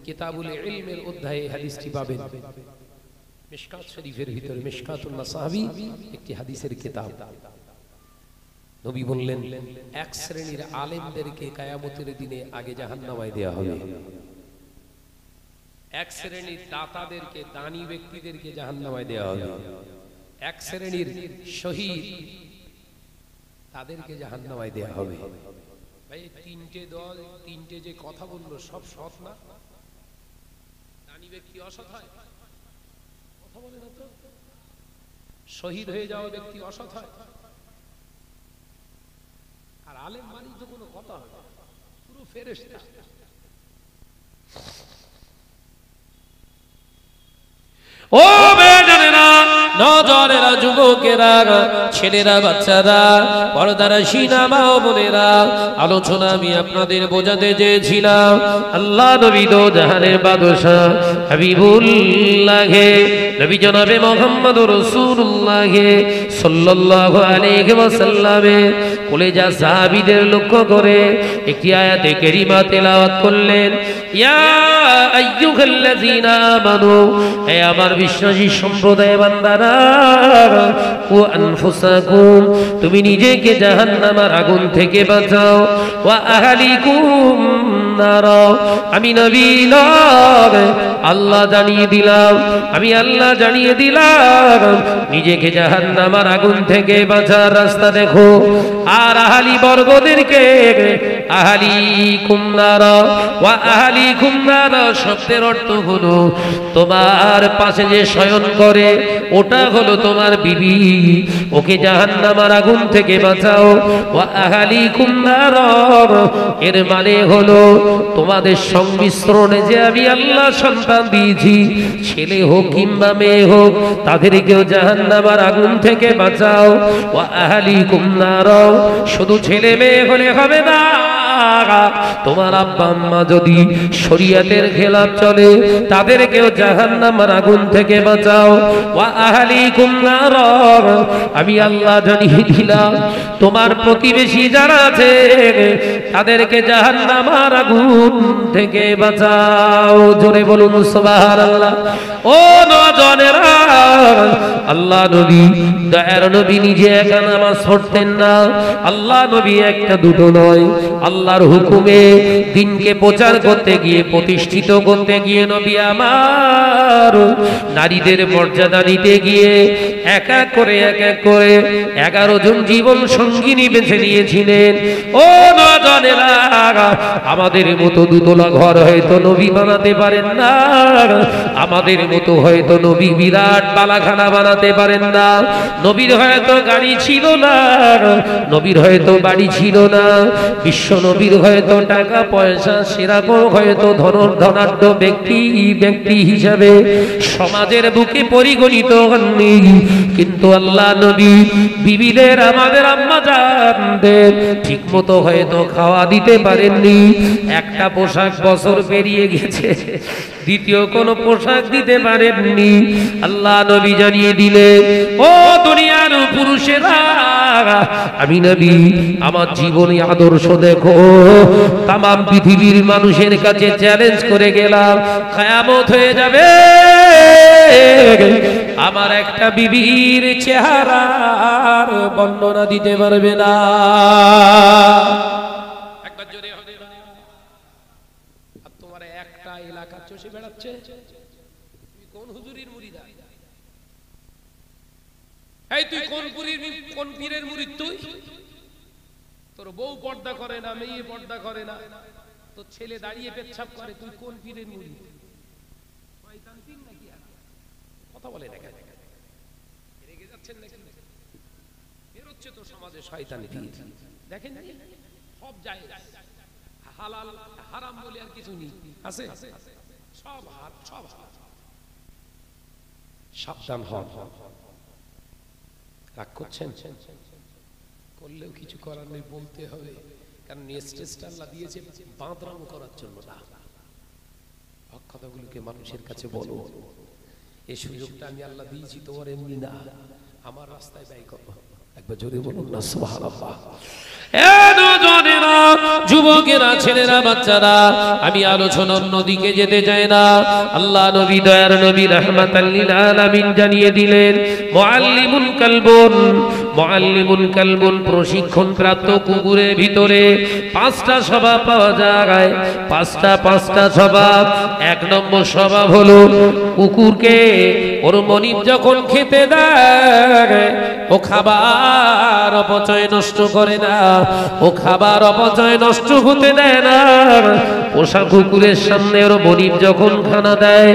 কিতাবুল ইলমের অধ্যায়ে হাদিসটি পাবেন। মিশকাত শরীফের ভিতরে মিশকাতুল মাসাবি একটি হাদিসের কিতাব। নবী বললেন, এক শ্রেণীর আলেমদেরকে কিয়ামতের দিনে আগে জাহান্নামে দেওয়া হবে। এক শ্রেণীর দাতাদেরকে, দানী ব্যক্তিদেরকে জাহান্নামে দেওয়া হবে। এক শ্রেণীর শহীদ তাদেরকে জাহান্নামে দেওয়া হবে। ভাই তিনটে দল, তিনটে যে কথা বললো সব সৎ না? দানী ব্যক্তি অসৎ হয়? কথা বলে না তো। শহীদ হয়ে যাওয়া ব্যক্তি অসৎ হয়? আর আলেম মানি তো কোনো কথা হয় না, পুরো ফেরেশতা। ও বেজানেরা, নজরেরা, যুবকেরা, ছেলেরা, বাচ্চারা, পর্দারা, সিনামা ও বোনেরা, আলোচনা আমি আপনাদের বোঝাতে চেয়েছিলাম। আল্লাহ নবী দো জাহানের বাদশাহ হাবিবুল্লাহ নবী জনাবে মুহাম্মদুর রাসূলুল্লাহ সাল্লাল্লাহু আলাইহি ওয়াসাল্লামের কলেজা সাহাবীদের লক্ষ্য করে একটি আয়াতে কারিমা তেলাওয়াত করলেন। ইয়া আইয়ুহাল্লাযীনা আমানু, হে আমার বিশ্বাসী সম্প্রদায় বান্দারা, ও আনফুসাকুম, তুমি নিজেকে জাহান্নামের আগুন থেকে বাঁচাও। ওয়া আহলিকুম নার, আমি নবী নয়, আল্লাহ জানিয়ে দিলাম, আমি আল্লাহ জানিয়ে দিলাম নিজেকে জাহান্নামের আগুন থেকে বাঁচার রাস্তা দেখো। আর আহলি বর্গদেরকে আহলিকুম নার, ওয়া আহলিকুম নার শব্দের অর্থ হলো তোমার পাশে যে শয়ন করে ওটা হলো তোমার বিবি, ওকে জাহান্নামের আগুন থেকে বাঁচাও। ওয়া আহলিকুম নার এর মানে হলো তোমাদের সংমিশ্রণে যে আমি আল্লাহ সন্তান দিয়েছি, ছেলে হোক কিংবা মেয়ে হোক, তাদেরকেও জাহান্নামের আগুন থেকে বাঁচাও। ওয়া আহলিকুম নার, শুধু ছেলে মেয়ে হলে হবে না, তোমার আব্বা আম্মা যদি শরীয়তের খেলাফ চলে তাদেরকেও জাহান্নামের আগুন থেকে বাঁচাও। ওয়া আহলিকুম নার, আমি আল্লাহ জানিয়ে দিলাম তোমার প্রতিবেশী যারা আছে তাদেরকে জাহান্নামের আগুন থেকে বাঁচাও। জোরে বলুন সুবহানাল্লাহ। ও নওজওয়ানেরা, আল্লাহ নবী, দয়ার নবী নিজে একা নামাজ পড়তেন না। আল্লাহ নবী একটা দুটো নয়, আল্লাহর হুকুমে দিনকে প্রচার করতে গিয়ে, প্রতিষ্ঠিত করতে গিয়ে নবী আমার নারীদের মর্যাদা নিতে গিয়ে এক এক করে 11 জন জীবন সঙ্গিনী বেছে নিয়েছিলেন। ও নওজওয়ানেরা, আমাদের মতো দুতলা ঘর হয়তো নবী বানাতে পারেন না, আমাদের মতো হয়তো নবী বিরাট বালাখানা বানাতে পারেন না, নবীর হয়তো গাড়ি ছিল না, নবীর হয়তো বাড়ি ছিল না, বিশ্ব নবীর হয়তো টাকা পয়সা সেরকম হয়তো ধনাঢ্য ব্যক্তি হিসাবে সমাজের বুকে পরিগণিত হননি, কিন্তু আল্লাহ নবী বিবিদের, আমাদের আম্মা জানদের ঠিক মতো হয়তো খাওয়া দিতে পারেননি। একটা পোশাক বছর পেরিয়ে গেছে, দ্বিতীয় কোন পোশাক দিতে পারেননি। আল্লাহ নবী জানিয়ে দিলেন, ও দুনিয়ার পুরুষেরা, আমি নবী আমার জীবনী আদর্শ দেখো, তামাম পৃথিবীর মানুষের কাছে চ্যালেঞ্জ করে গেলাম, কিয়ামত হয়ে যাবে আমার একটা বিবির চেহারার বর্ণনা দিতে পারবে না। একবার জোরে হবে। আর তোমার একটা এলাকা চষে বেড়াচ্ছে, তুমি কোন হুজুরির মুরিদ? এই তুই কোন পীরের মুরিদ? তুই তোর বউ পর্দা করে না, মেয়ে পর্দা করে না, তোর ছেলে দাঁড়িয়ে পেচ্ছাপ করে, তুই কোন পীরের মুরিদ? শয়তান পীর নাকি? কথা বলে না কেন? রেগে যাচ্ছেন নাকি? এর হচ্ছে তো সমাজে শয়তান পীর। দেখেন সব জায়েজ, হালাল হারাম বলে আর কিছু নেই, আছে সব সব সাবধান হন। রাগ করছেন? করলেও কিছু করার নেই, বলতে হবে, কারণ স্টেজটা আল্লাহ দিয়েছে বাঁদরাম করার জন্য না। হক কথাগুলোকে মানুষের কাছে বলো, এই সুযোগটা আমি আল্লাহ দিয়েছি তোমার এমনি না, আমার রাস্তায় ব্যয় করবো। একবার জোরে বলুন না সুবহানাল্লাহ। যুবকেরা, ছেলেরা, বাচ্চারা, আমি আলোচনা অন্যদিকে যেতে চাই না। আল্লাহ নবী, দয়ার নবী রাহমাতাল লিল আলামিন জানিয়ে দিলেন, মুআল্লিমুন কালবুন, মুআল্লিমুন কালবুন, প্রশিক্ষণ প্রাপ্ত কুকুরের ভিতরে 5টা স্বভাব পাওয়া যায়। 5টা স্বভাব। 1 নম্বর স্বভাব হলো কুকুরকে ওর মনিব যখন খেতে দেয়, ও খাবার অপচয় নষ্ট করে না, ও খাবার অপচয় নষ্ট হতে দেয় না। পোষা কুকুরের সামনে ওর মনিব যখন খানা দেয়,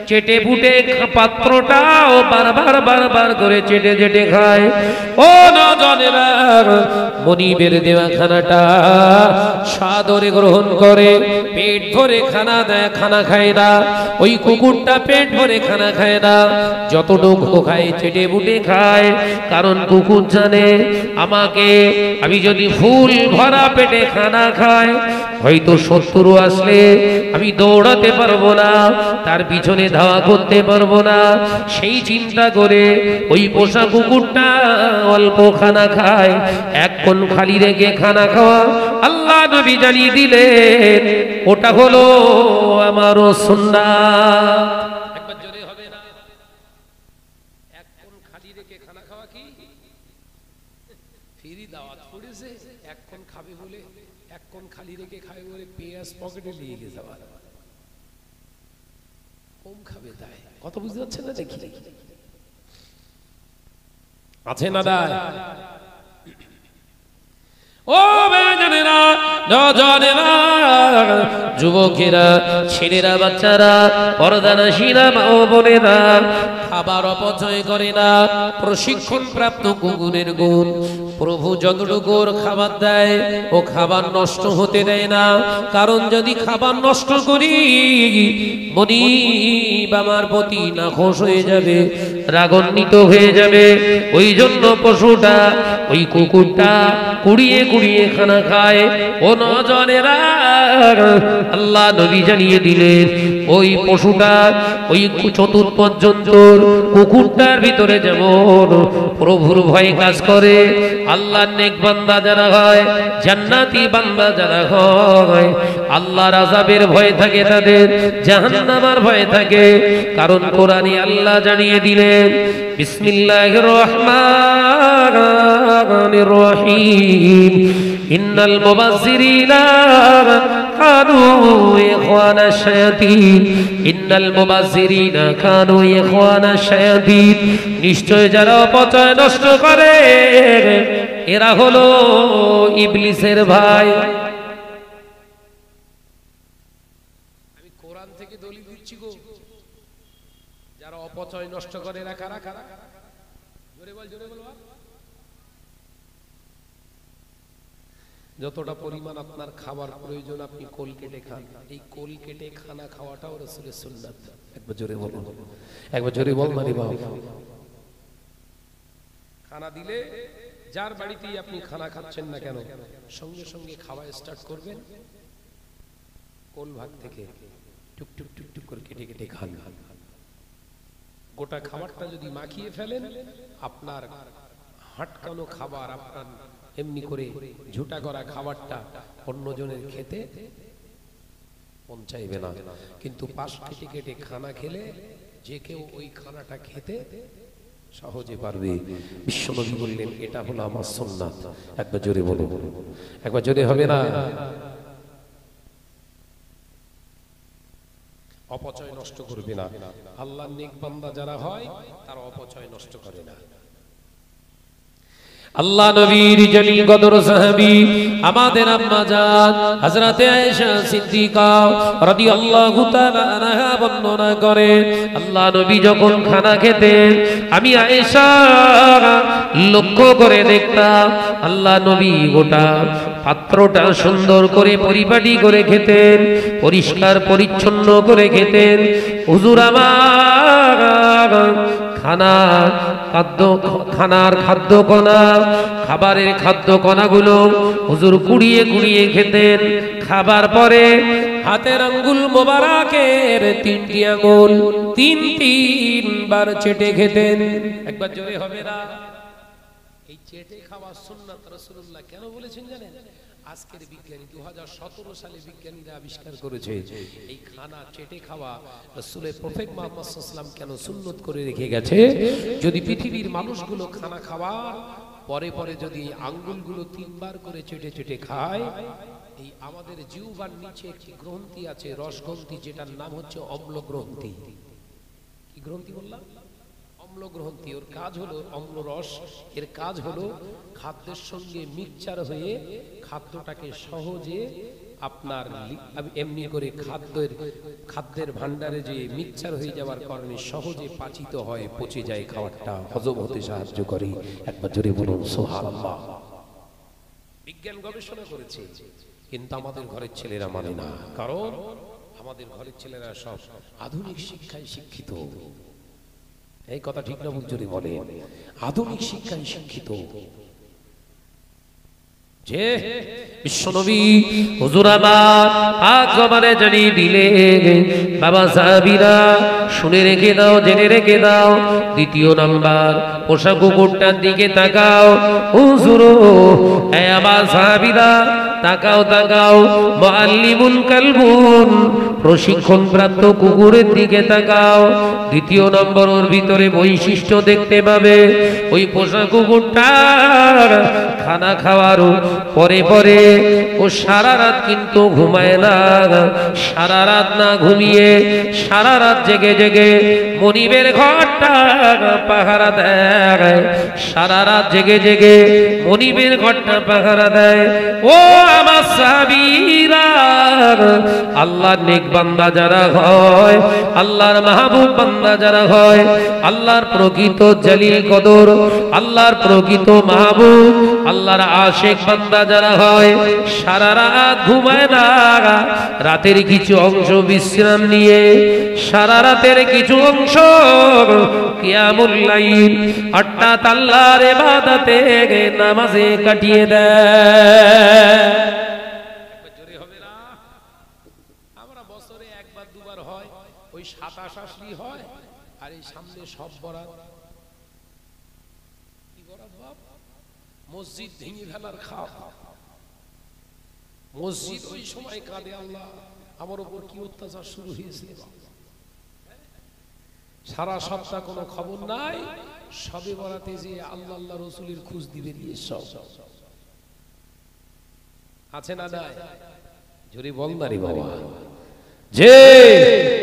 চেটে ফুটে পাত্রটা ও বারবার করে চেটে খায়। ও নজনেরা, মনিবের দেওয়া খানাটা সাদরে গ্রহণ করে, পেট ভরে খানা দেয়, খানা খায় না। ওই কুকুরটা পেট ভরে খানা খায় না, যতটুকু খায় চেটে ফুটে খায়। কারণ কুকুর জানে আমি যদি ফুল ভরা পেটে খানা খাই, হয়তো শত্রু আসলে আমি দৌড়াতে পারবো না, তার পিছনে ধাওয়া করতে পারবো না। সেই চিন্তা করে ওই পোষা কুকুরটা অল্প খানা খায়। 1 কোণ খালি রেখে খানা খাওয়া আল্লাহ নবী জানিয়ে দিলেন, ওটা হলো আমারও সুন্নাত। একবার জোরে হবে না? 1 কোণ খালি রেখে খানা খাওয়া কি ফ্রি দাওয়াত পড়েছে? 1 কোণ খাবে বলে, 1 কোণ খালি রেখে খাবে বলে পেঁয়াজ পকেটে নিয়ে গেছে, আবার কম খাবে তাই। কত বুঝতে পারছেন না? দেখি আছে না দায়? ও বেজনেরা, নজনেরা, যুবকেরা, ছেলেরা, বাচ্চারা, পর্দানাশীরা, মা ও বোনেরা, খাবার অপচয় করে না। প্রশিক্ষণ প্রাপ্ত কুকুরের গুণ, প্রভু যতটুকু খাবার দেয় ও খাবার নষ্ট হতে দেয় না। কারণ যদি খাবার নষ্ট করি, মনিব আমার প্রতি নাখোশ হয়ে যাবে, রাগান্বিত হয়ে যাবে। ওই জন্য পশুটা, ওই কুকুরটা কুড়িয়ে খানা খায়। ও নজনেরা, আল্লাহ নবী জানিয়ে দিলেন, ওই পশুটা, ওই চতুর্পদ জন্তুর কুকুরটার ভিতরে যেমন প্রভুর ভয় কাজ করে, আল্লাহর নেক বান্দা যারা হয়, জান্নাতি বান্দা যারা হয়, আল্লাহর আযাবের ভয় থাকে, তাদের জাহান্নামের ভয় থাকে। কারণ কোরআনে আল্লাহ জানিয়ে দিলেন, বিসমিল্লাহির রহমানির রহিম, ইন্নাল মুবাজ্জিরিনা কানু ইখওয়ানা শায়াতিন, ইন্নাল মুবাজ্জিরিনা কানু ইখওয়ানা শায়াতিন, নিশ্চয় যারা অপচয় নষ্ট করে এরা হলো ইবলিসের ভাই। আমি কোরআন থেকে দলিল দিচ্ছি গো, যারা অপচয় নষ্ট করে এরা কারা? জোরে বল, জোরে বল। যতটা পরিমাণ আপনার খাবার প্রয়োজন আপনি কোল কেটে খান। এই কোল কেটে খানা খাওয়াটাও রাসূলের সুন্নাত। একবার জোরে বলুন, একবার জোরে বল মারি বাবা। খানা দিলে যার বাড়িতেই আপনি খানা খাচ্ছেন না কেন, সঙ্গে সঙ্গে খাওয়া স্টার্ট করবেন। কোল ভাগ থেকে টুক টুক করে কেটে খান। গোটা খাবারটা যদি মাখিয়ে ফেলেন, আপনার হাটকানো খাবার, আপনার এমনি করে ঝুটা করা খাবারটা অন্যজনের খেতে মন চাইবে না। কিন্তু পাশ কেটে খানা খেলে যে কেউ ওই খানাটা খেতে সহজে পারবে। বিশ্বনবী বললেন এটা হলো আমার সুন্নাত। একবার জোরে বলো, একবার জোরে হবে না? অপচয় নষ্ট করবে না। আল্লাহর নেক বান্দা যারা হয় তারা অপচয় নষ্ট করে না। আল্লাহ নবীর জলিল কদর সাহাবী আমাদের আম্মা জান হযরতে আয়েশা সিদ্দিকা রাদিয়াল্লাহু তাআলা আনহা বর্ণনা করেন, আল্লাহ নবী যখন খানা খেতেন আমি আয়েশা লক্ষ্য করে দেখতাম আল্লাহ নবী গোটা পাত্রটা সুন্দর করে পরিপাটি করে খেতেন, পরিষ্কার পরিচ্ছন্ন করে খেতেন। হুজুর আমার খানার খাদ্য কণা, খাবারের খাদ্য কণাগুলো হুজুর কুড়িয়ে কুড়িয়ে খেতেন। খাবার পরে হাতের আঙ্গুল মোবারকের 3টি আঙ্গুল 3বার চেটে খেতেন। একবার জোরে হবে না? এই চেটে খাওয়া সুন্নাত রাসূলুল্লাহ কেন বলেছেন জানেন? আজকের বিজ্ঞানী 2017 সালে বিজ্ঞানীরা আবিষ্কার করেছে এই খানা চেটে খাওয়া রাসূলের প্রফেট মুহাম্মদ সাল্লাল্লাহু আলাইহি ওয়াসাল্লাম কেন সুন্নাত করে রেখে গেছে। যদি পৃথিবীর মানুষগুলো খানা খাওয়ার পরে পরে যদি আঙ্গুলগুলো 3বার করে চেটে চেটে খায়, এই আমাদের জিহ্বার নিচে একটি গ্রন্থি আছে রসগ্রন্থি, যেটার নাম হচ্ছে অম্ল গ্রন্থি। কি গ্রন্থি বললাম? অম্ল গ্রন্থি। ওর কাজ হলো অম্ল রস, এর কাজ হলো খাদ্যের সঙ্গে মিক্সচার হয়ে খাদ্যটাকে সহজে আপনার এমনি করে খাদ্যের ভান্ডারে যে মিক্সচার হয়ে যাওয়ার কারণে সহজে পাচিত হয়, পচে যায়, খাবারটা হজম হতে সাহায্য করে। একবার জোরে বলুন সুবহানাল্লাহ। বিজ্ঞান গবেষণা করেছে, কিন্তু আমাদের ঘরের ছেলেরা মানে না, কারণ আমাদের ঘরের ছেলেরা সব আধুনিক শিক্ষায় শিক্ষিত। এই কথা ঠিক না ভুল জোরে বলে? আধুনিক শিক্ষায় শিক্ষিত। যে বিশ্বনবী হুজুর আমার পাক জবানে জানিয়ে দিলেন, বাবা সাহাবীরা শুনে রেখে দাও, জেনে রেখে দাও। 2য় নাম্বার, পোষা কুকুরটার দিকে তাকাও। হুজুর এই আমার সাহাবীরা তাকাও তাকাও, মুআল্লিমুল কালবুন প্রশিক্ষণপ্রাপ্ত কুকুরের দিকে তাকাও। 2য় নম্বর, ওর ভিতরে বৈশিষ্ট্য দেখতে পাবে। ওই পোষা কুকুরটার খানা খাওয়ার পরে পরে ও সারা রাত কিন্তু ঘুমায় না। সারা রাত না ঘুমিয়ে সারা রাত জেগে জেগে মনিবের ঘরটা পাহারা দেয়। সারা রাত জেগে জেগে মনিবের ঘরটা পাহারা দেয়। ও আমার সাহাবীরা, আল্লাহর নেক বান্দা যারা হয়, আল্লাহর মাহবুব বান্দা যারা হয়, আল্লাহর প্রকৃত জলিল কদর, আল্লাহর প্রকৃত মাহবুব, আল্লাহর আশিক বান্দা যারা হয়, সারা রাত ঘুমায় না। রাতের কিছু অংশ বিশ্রাম নিয়ে সারা রাতের কিছু অংশ কিয়ামুল লাইল অর্থাৎ আল্লাহর ইবাদতে নামাজে কাটিয়ে দেয়। ওই 27 হয়, আর এই সামনে সব বরাত। কি বরাত বাপ? মসজিদ ভেঙে ফেলার খাপ। মসজিদ ওই সময় কাঁদে, আল্লাহ আমার উপর কি অত্যাচার শুরু হয়েছে। সারা সপ্তাহ কোনো খবর নাই, সবে বরাতে যে আল্লাহ আল্লাহ রসুলের খোঁজ দিবে দিয়ে সব আছে না নাই? জোরে বল না রে বাবা। যে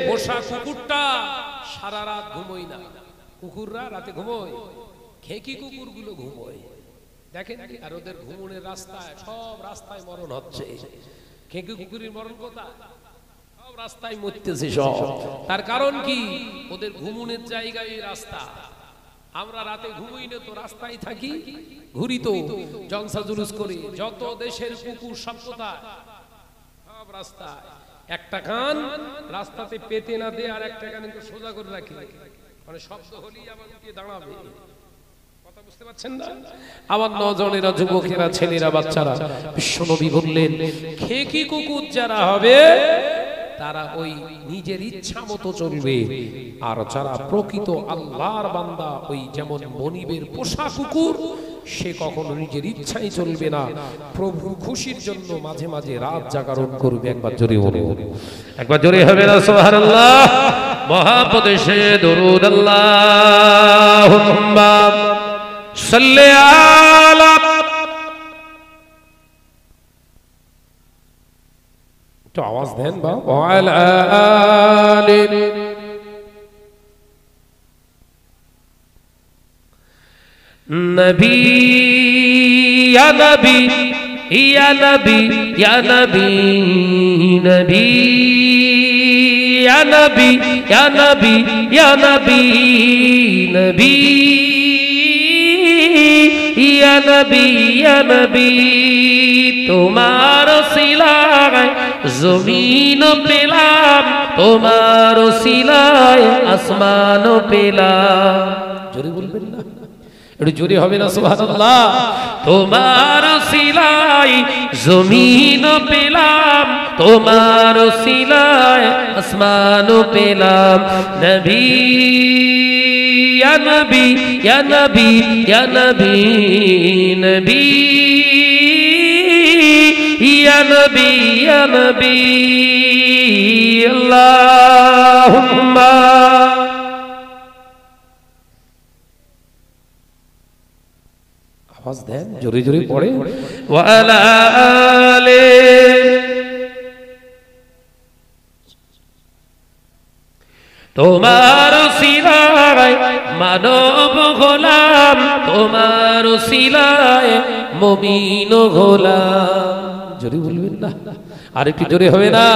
পোষা কুকুরটা সারা রাত ঘুমোয় না। কুকুররা রাতে ঘুমোয়, খেকি কুকুরগুলো ঘুমোয়। দেখেন, আর ওদের ঘুমনের রাস্তায়, সব রাস্তায় মরণ হচ্ছে। খেকি কুকুরের মরণ কোথায়? সব রাস্তায় মরতেছে সব। তার কারণ কি? ওদের ঘুমনের জায়গায় রাস্তা। আমরা রাতে ঘুমোই না তো রাস্তায় থাকি, ঘুরি তো জলসা জুলুস করি। যত দেশের কুকুর সব কোথায়? সব রাস্তায়। একটা কান রাস্তাতে পেতে না দিয়ে আর একটা কান একটু সোজা করে রাখি, মানে শব্দ হলেই আবার উঠে দাঁড়াবে। কথা বুঝতে পারছেন না? আমার নজনেরা, যুবকেরা, ছেলেরা, বাচ্চারা, বিশ্বনবী বললেন খেকি কুকুর যারা হবে তারা ওই নিজের ইচ্ছা মতো চলবে। আর যারা প্রকৃত আল্লাহর বান্দা, ওই যেমন মনিবের পোষা কুকুর, সে কখনো নিজের ইচ্ছাই চলবে না, প্রভুর খুশির জন্য মাঝে মাঝে রাত জাগরণ করবে। একবার জোরে বলে, একবার জোরে হবে না সুবহানাল্লাহ। मोहब्बत से दुरूद अल्लाहुम्मा सल्ले अला तो आवाज दें बाबा अला आले नबी या नबी या नबी या नबी नबी या नबी या नबी या नबी नबी या नबी या नबी तुम्हार सिलाए जमीन पेलाम तुम्हार सिलाए आसमान पेलाम जोरे बोलबेन ना একটু জোরে হবে না সুবহানাল্লাহ তোমার সিলাই জমিন পেলাম তোমার সিলাই আসমান পেলাম নবী ইয়া নবী ইয়া নবী ইয়া নবী নবী ইয়া নবী ইয়া নবী আল্লাহুম্মা आवाज दें जोरे जोरे पढ़े वाला आले তোমার সিলায় মানব গোলাম তোমার সিলায় মুমিন গোলাম जोरे बोलবেন না আর একটু জোরে হবে না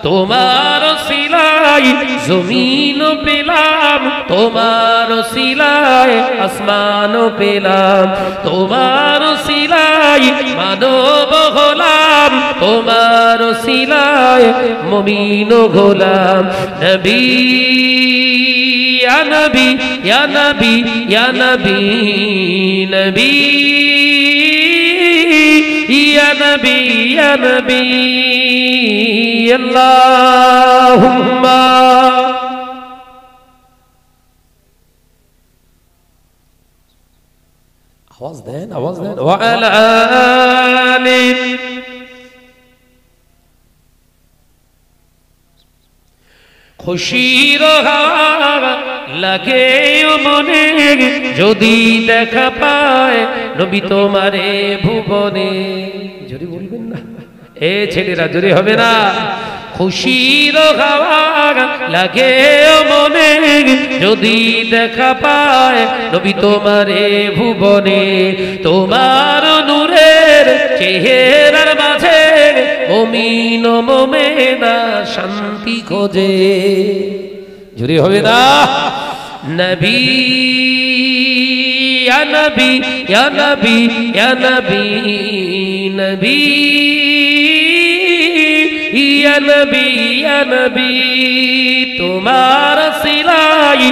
তোমার সিলাই জমিন পেলাম তোমার সিলাই আসমান পেলাম তোমার সিলাই মানব গোলাম তোমার সিলাই মুমিন গোলাম নবী ইয়া নবী ইয়া নবী ইয়া নবী নবী يا نبي يا نبي اللهم आवाज दें وعلى آل খুশির হাওয়া লাগে মনে যদি দেখা পায় নবী তোমারে ভুবনে জোরে বলবেন না এ ছেলেরা জোরে হবে না খুশির হাওয়া লাগে মনে যদি দেখা পায় নবী তোমারে ভুবনে তোমার নূরের চেহারার মাঝে মুমিন মুমিনা শান্তি খোঁজে জোরে হবে না নবী ইয়া নবী ইয়া নবী ইয়া নবী নবী ইয়া নবী ইয়া নবী তোমার সিলাই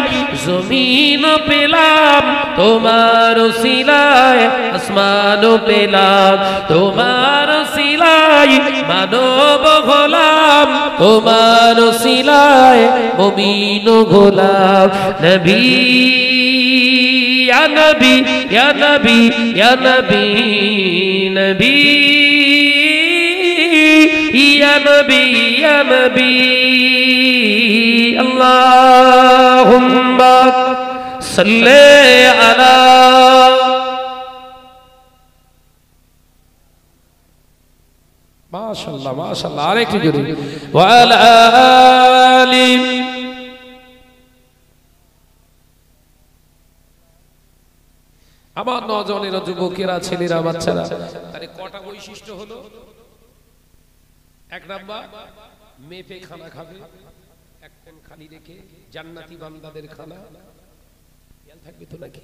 জমিন পেলাম তোমার সিলাই আসমান পেলাম তোমার সিলাই মানব গোলাম তোমার সিলাই মুমিন গোলাম নবী ইয়া নবী ইয়া নবী ইয়া নবী নবী ইয়া নবী ইয়া নবী আল্লাহুম্মা সাল্লি আলা মাশাআল্লাহ মাশাআল্লাহ আরেকটু জোরে ওয়া আলা আলি আমার নজনেরা যুবকেরা ছেলেরা বাচ্চারা তারে কটা বৈশিষ্ট্য হলো এক নাম্বার মেপে খানা খাবে এক কোণ খালি রেখে জান্নাতি বান্দাদের খানা খেয়াল থাকবে তো নাকি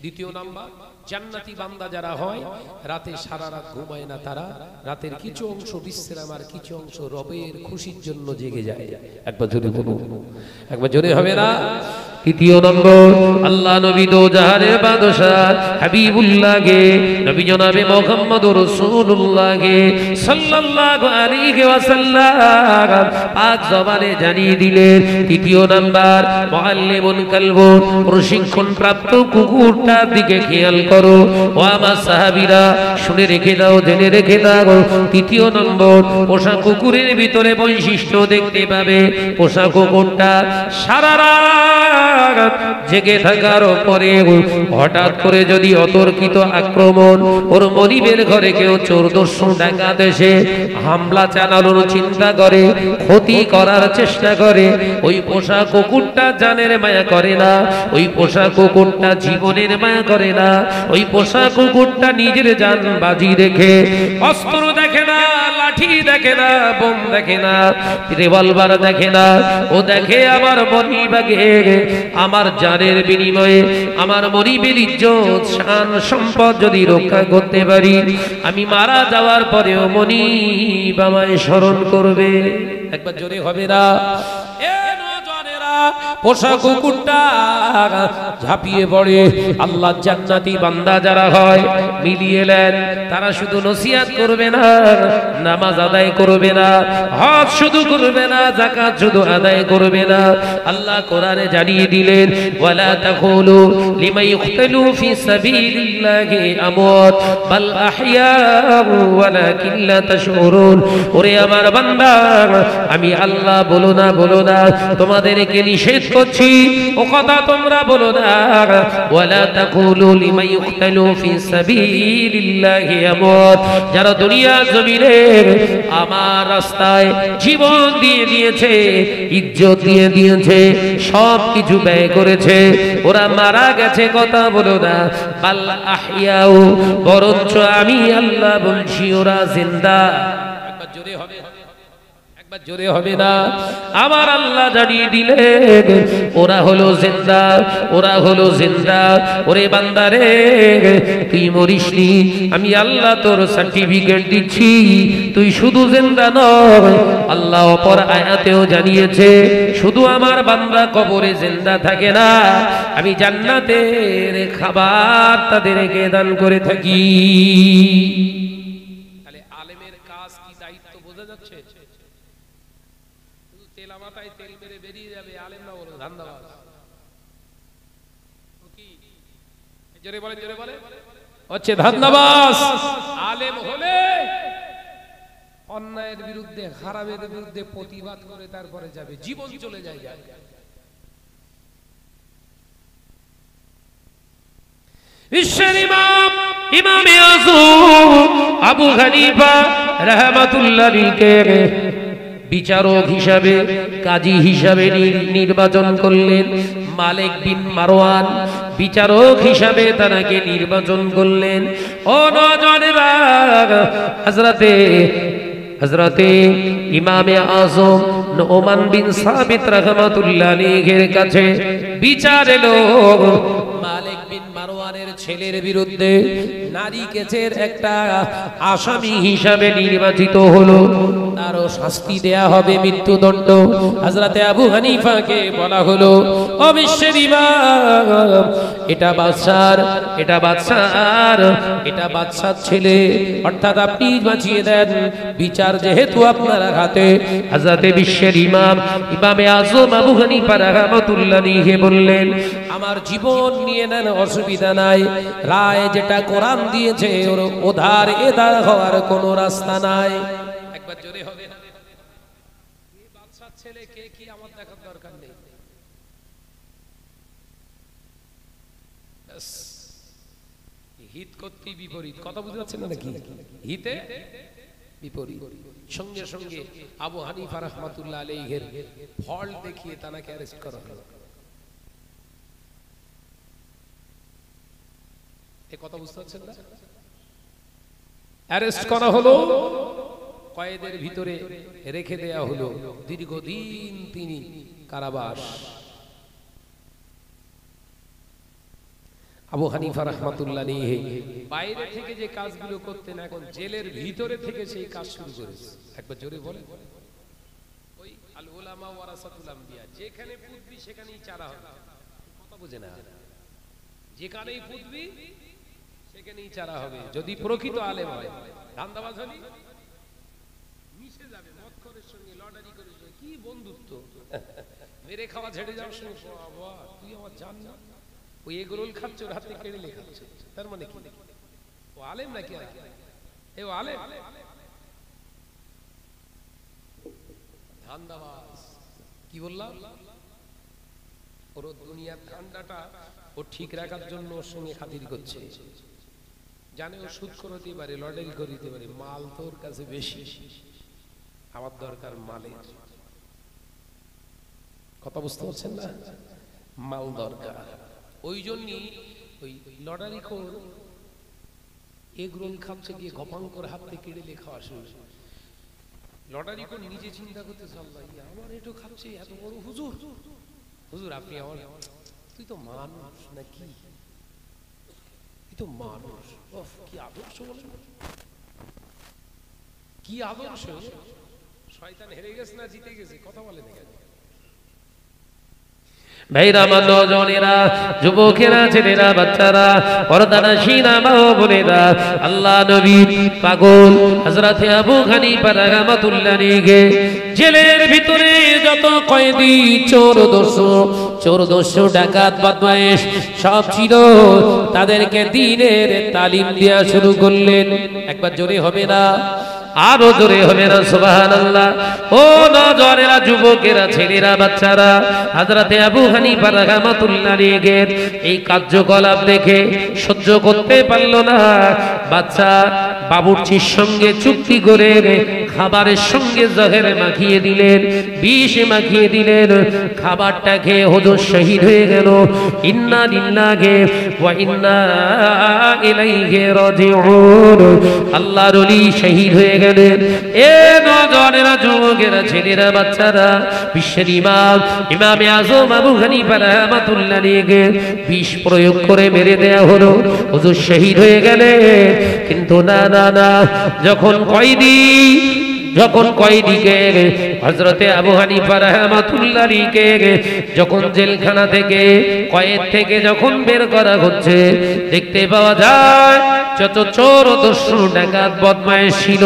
দ্বিতীয় নাম্বার জান্নাতি বান্দা যারা হয় রাতে সারা রাত ঘুমায় না তারা রাতের কিছু অংশ বিশ্রাম আর কিছু অংশ রবের খুশির জন্য জেগে যায় একবার জোরে বলুন একবার জোরে হবে না তৃতীয় নম্বর আল্লাহ নবী দো জাহানের বাদশাহ হাবিবুল্লাহকে নবী জনাবে মুহাম্মদুর রাসূলুল্লাহকে সাল্লাল্লাহু আলাইহি ওয়াসাল্লাম পাক জবানে জানিয়ে দিলেন। তৃতীয় নাম্বার মুআল্লিমুন কালবুন, প্রশিক্ষণ প্রাপ্ত কুকুরটার দিকে খেয়াল করো। ও আমার সাহাবীরা শুনে রেখে দাও, জেনে রেখে দাও। তৃতীয় নম্বর পোষা কুকুরের ভিতরে বৈশিষ্ট্য দেখতে পাবে। পোষা কুকুরটা সারা রাত জেগে থাকার পরে হঠাৎ করে যদি অতর্কিত আক্রমণ ওর মনিবের ঘরে কেউ চোর দস্যু ডাকাত এসে হামলা চালানোর চিন্তা করে, ক্ষতি করার চেষ্টা করে, ওই পোষা কুকুরটা জানের মায়া করে না, ওই পোষা কুকুরটা জীবনের মায়া করে না, ওই পোষা কুকুরটা নিজের জান বাজি রেখে অস্ত্র দেখে না, লাঠি দেখে না, বোম দেখে না, রিভলভার দেখে না, ও দেখে আমার মনিবাগে আমার জানের বিনিময়ে আমার মনিবের ইজ্জত শান সম্পদ যদি রক্ষা করতে পারি, আমি মারা যাওয়ার পরেও মনিব আমায় স্মরণ করবে। একবার জোরে হবে না? পোষা কুকুরটা ঝাঁপিয়ে পড়ে। আল্লাহ জান্নাতি বান্দা যারা হয় মিলিয়ে নেন, তারা শুধু নসিহত করবে না, নামাজ আদায় করবে না, হজ শুধু করবে না, যাকাত শুধু আদায় করবে না। আল্লাহ কোরআনে জানিয়ে দিলেন, ওয়ালা তাকুলু লিমান ইউকতালু ফি সাবিলিল্লাহি আমওয়াত বাল আহইয়াউ ওয়ালাকিন লা তাশউরুন। ওরে আমার বান্দা, আমি আল্লাহ বলো না, বলো না, তোমাদেরকে নিষেধ করছি, ও কথা তোমরা বলো না। ওয়ালা তাকুলু লিমান ইউকতালু ফি সাবিলিল্লাহি আমওয়াত, যারা দুনিয়া জমিনে আমার রাস্তায় জীবন দিয়ে দিয়েছে, ইজ্জত দিয়ে দিয়েছে, সব কিছু ব্যয় করেছে, ওরা মারা গেছে, কথা বলো না। বাল আহইয়াউ, বরঞ্চ আমি আল্লাহ বলছি ওরা জিন্দা। একবার জোরে হবে, একবার জোরে হবে না? আমার আল্লাহ জানিয়ে দিলেন ওরা হলো জিন্দা, ওরা হলো জিন্দা। ওরে বান্দারে, তুই মরিসনি, আমি আল্লাহ তোর সার্টিফিকেট দিচ্ছি, তুই শুধু জিন্দা নয়, আল্লাহ অপর আয়াতেও জানিয়েছে শুধু আমার বান্দা কবরে জিন্দা থাকে না, আমি জান্নাতের খাবার তাদেরকে দান করে থাকি। তাহলে আলেমের কাজ কি, দায়িত্ব বোঝা যাচ্ছে? তেলামাতায় তেল মেরে বেরিয়ে যাবে, আলেম না বলো ধান্দাবাজ। জোরে বলে, জোরে বলে, হচ্ছে ধান্দাবাজ। আলেম হলে অন্যায়ের বিরুদ্ধে, হারামের বিরুদ্ধে প্রতিবাদ করে তারপরে যাবে, জীবন চলে যায়। বিশ্বের ইমাম, ইমামে আযম আবু হানিফা রাহমাতুল্লাহ আলাইহি বিচারক হিসাবে, কাজী হিসাবে নির্বাচন করলেন। মালিক বিন মারওয়ান বিচারক হিসাবে তাকে নির্বাচন করলেন। ও নওজওয়ানেরা, হযরতে ইমামে আযম নুমান বিন সাবিত রাহমাতুল্লাহ আলাইহির কাছে বিচার এলো। মালিক বিন মারওয়ানের ছেলের বিরুদ্ধে নারী কেসের একটা আসামি হিসাবে নির্বাচিত হলো, তারও শাস্তি দেয়া হবে, মৃত্যুদণ্ড। হযরতে আবু হানিফাকে বলা হলো, ও বিশ্বের ইমাম, এটা বাদশার ছেলে, অর্থাৎ আপনি বাঁচিয়ে দেন, বিচার যেহেতু আপনার হাতে। হযরতে বিশ্বের ইমাম, ইমামে আযম আবু হানিফা রাহমাতুল্লাহ আলাইহি বললেন, আমার জীবন নিয়ে নেন, অসুবিধা নাই, রায় যেটা কোরআন দিয়েছে ওর ওধার এধার হওয়ার কোনো রাস্তা নাই। একবার জোরে হবে না? এই বাদশার ছেলে কে কি আমার দেখার দরকার নেই। হিত করতে বিপরীত, কথা বুঝতে পারছেন না নাকি? হিতে বিপরীত। সঙ্গে সঙ্গে আবু হানিফা রাহমাতুল্লাহ আলাইহির ফল দেখিয়ে তাকে অ্যারেস্ট করা হলো। এই কথা বুঝতে পারছেন না? অ্যারেস্ট করা হলো, কয়েদের ভিতরে রেখে দেয়া হলো, দীর্ঘদিন তিনি কারাবাস। আবু হানিফা রাহমাতুল্লাহ আলাইহি বাইরে থেকে যে কাজগুলো করতেন, এখন জেলের ভিতরে থেকে সেই কাজ শুরু করেছে। একবার জোরে বলে, ওই আল উলামা ওয়ারাসাতুল আম্বিয়া, যেখানে পুতবি সেখানেই চারা হবে। কথা বুঝে না, যেখানেই পুতবি সেখানেই চারা হবে। যদি প্রকৃত আলেম হয়, ধান্দাবাজ হলি মিশে যাবে মক্খরের সঙ্গে, লটারি করে কি বন্ধুত্ব, মেরে খাওয়া ছেড়ে যাওয়ার সঙ্গে বাবা তুই আমার জান না, ওই এগরোল খাচ্ছে ওর হাতে কেড়ে খাচ্ছে, তার মানে কি ও আলেম নাকি? এ ও আলেম? ধান্দাবাজ। কি বললাম? ওর দুনিয়ার ঠান্ডাটা ও ঠিক রাখার জন্য ওর সঙ্গে খাতির করছে, জানে ও সুদ করে দিতে পারে, লটারি করে দিতে পারে, মাল তোর কাছে বেশি, আমার দরকার মালের। কথা বুঝতে পারছেন না? মাল দরকার। ওই জন্যই ওই লটারি খোর এগরোল খাচ্ছে গিয়ে ঘপাঙ্কর হাত থেকে কেড়ে খাওয়া শুরু। লটারি খোর নিজে চিন্তা করতে আল্লাহ আমার একটু খাচ্ছে এত বড় হুজুর, হুজুর আপনি আমার, তুই তো মানুষ নাকি, তুই তো মানুষ। কি আদর্শ বলেন, কি আদর্শ! শয়তান হেরে গেছে না জিতে গেছে? কথা বলেন কেন? ভাইরা, আমার নওজওয়ানেরা, যুবকেরা, ছেলেরা, বাচ্চারা, পর্দানশীনা মা ও বোনেরা, আল্লাহ নবী পাগল হযরতে আবু হানিফা রাহমাতুল্লাহ আলাইহি জেলের ভিতরে যত কয়েদি, চোর দস্যু ডাকাত বদমাইশ সব ছিল, তাদেরকে দ্বীনের তালিম দেয়া শুরু করলেন। একবার জোরে হবে না? আরো জোরে হবে না? সুবহানাল্লাহ। ও নওজওয়ানেরা, যুবকেরা, ছেলেরা, বাচ্চারা, হযরতে আবু হানিফা রাহমাতুল্লাহ আলাইহি এই কার্যকলাপ দেখে সহ্য করতে পারল না। বাচ্চা বাবুর্চির সঙ্গে চুক্তি করে খাবারের সঙ্গে জহর মাখিয়ে দিলেন, বিষ মাখিয়ে দিলেন। খাবারটা খেয়ে হুজুর শহীদ হয়ে গেল। ইন্না লিল্লাহি ওয়া ইন্না ইলাইহি রাজিউন। আল্লাহর ওলি শহীদ হয়ে গেলেন। এ নওজওয়ানেরা, যুবকেরা, ছেলেরা, বাচ্চারা, বিশ্বের ইমামে আজম আবু হানিফা রাহমাতুল্লাহ আলাইহি বিষ প্রয়োগ করে মেরে দেয়া হলো। হুজুর শহীদ হয়ে গেলেন। কিন্তু না না না, যখন কয়েদিকে হযরতে আবু হানিফা রাহমাতুল্লাহ আলাইহি যখন জেলখানা থেকে, কয়েদ থেকে যখন বের করা হচ্ছে, দেখতে পাওয়া যায় যত চোর দস্যু ডাকাত বদমাইশ ছিল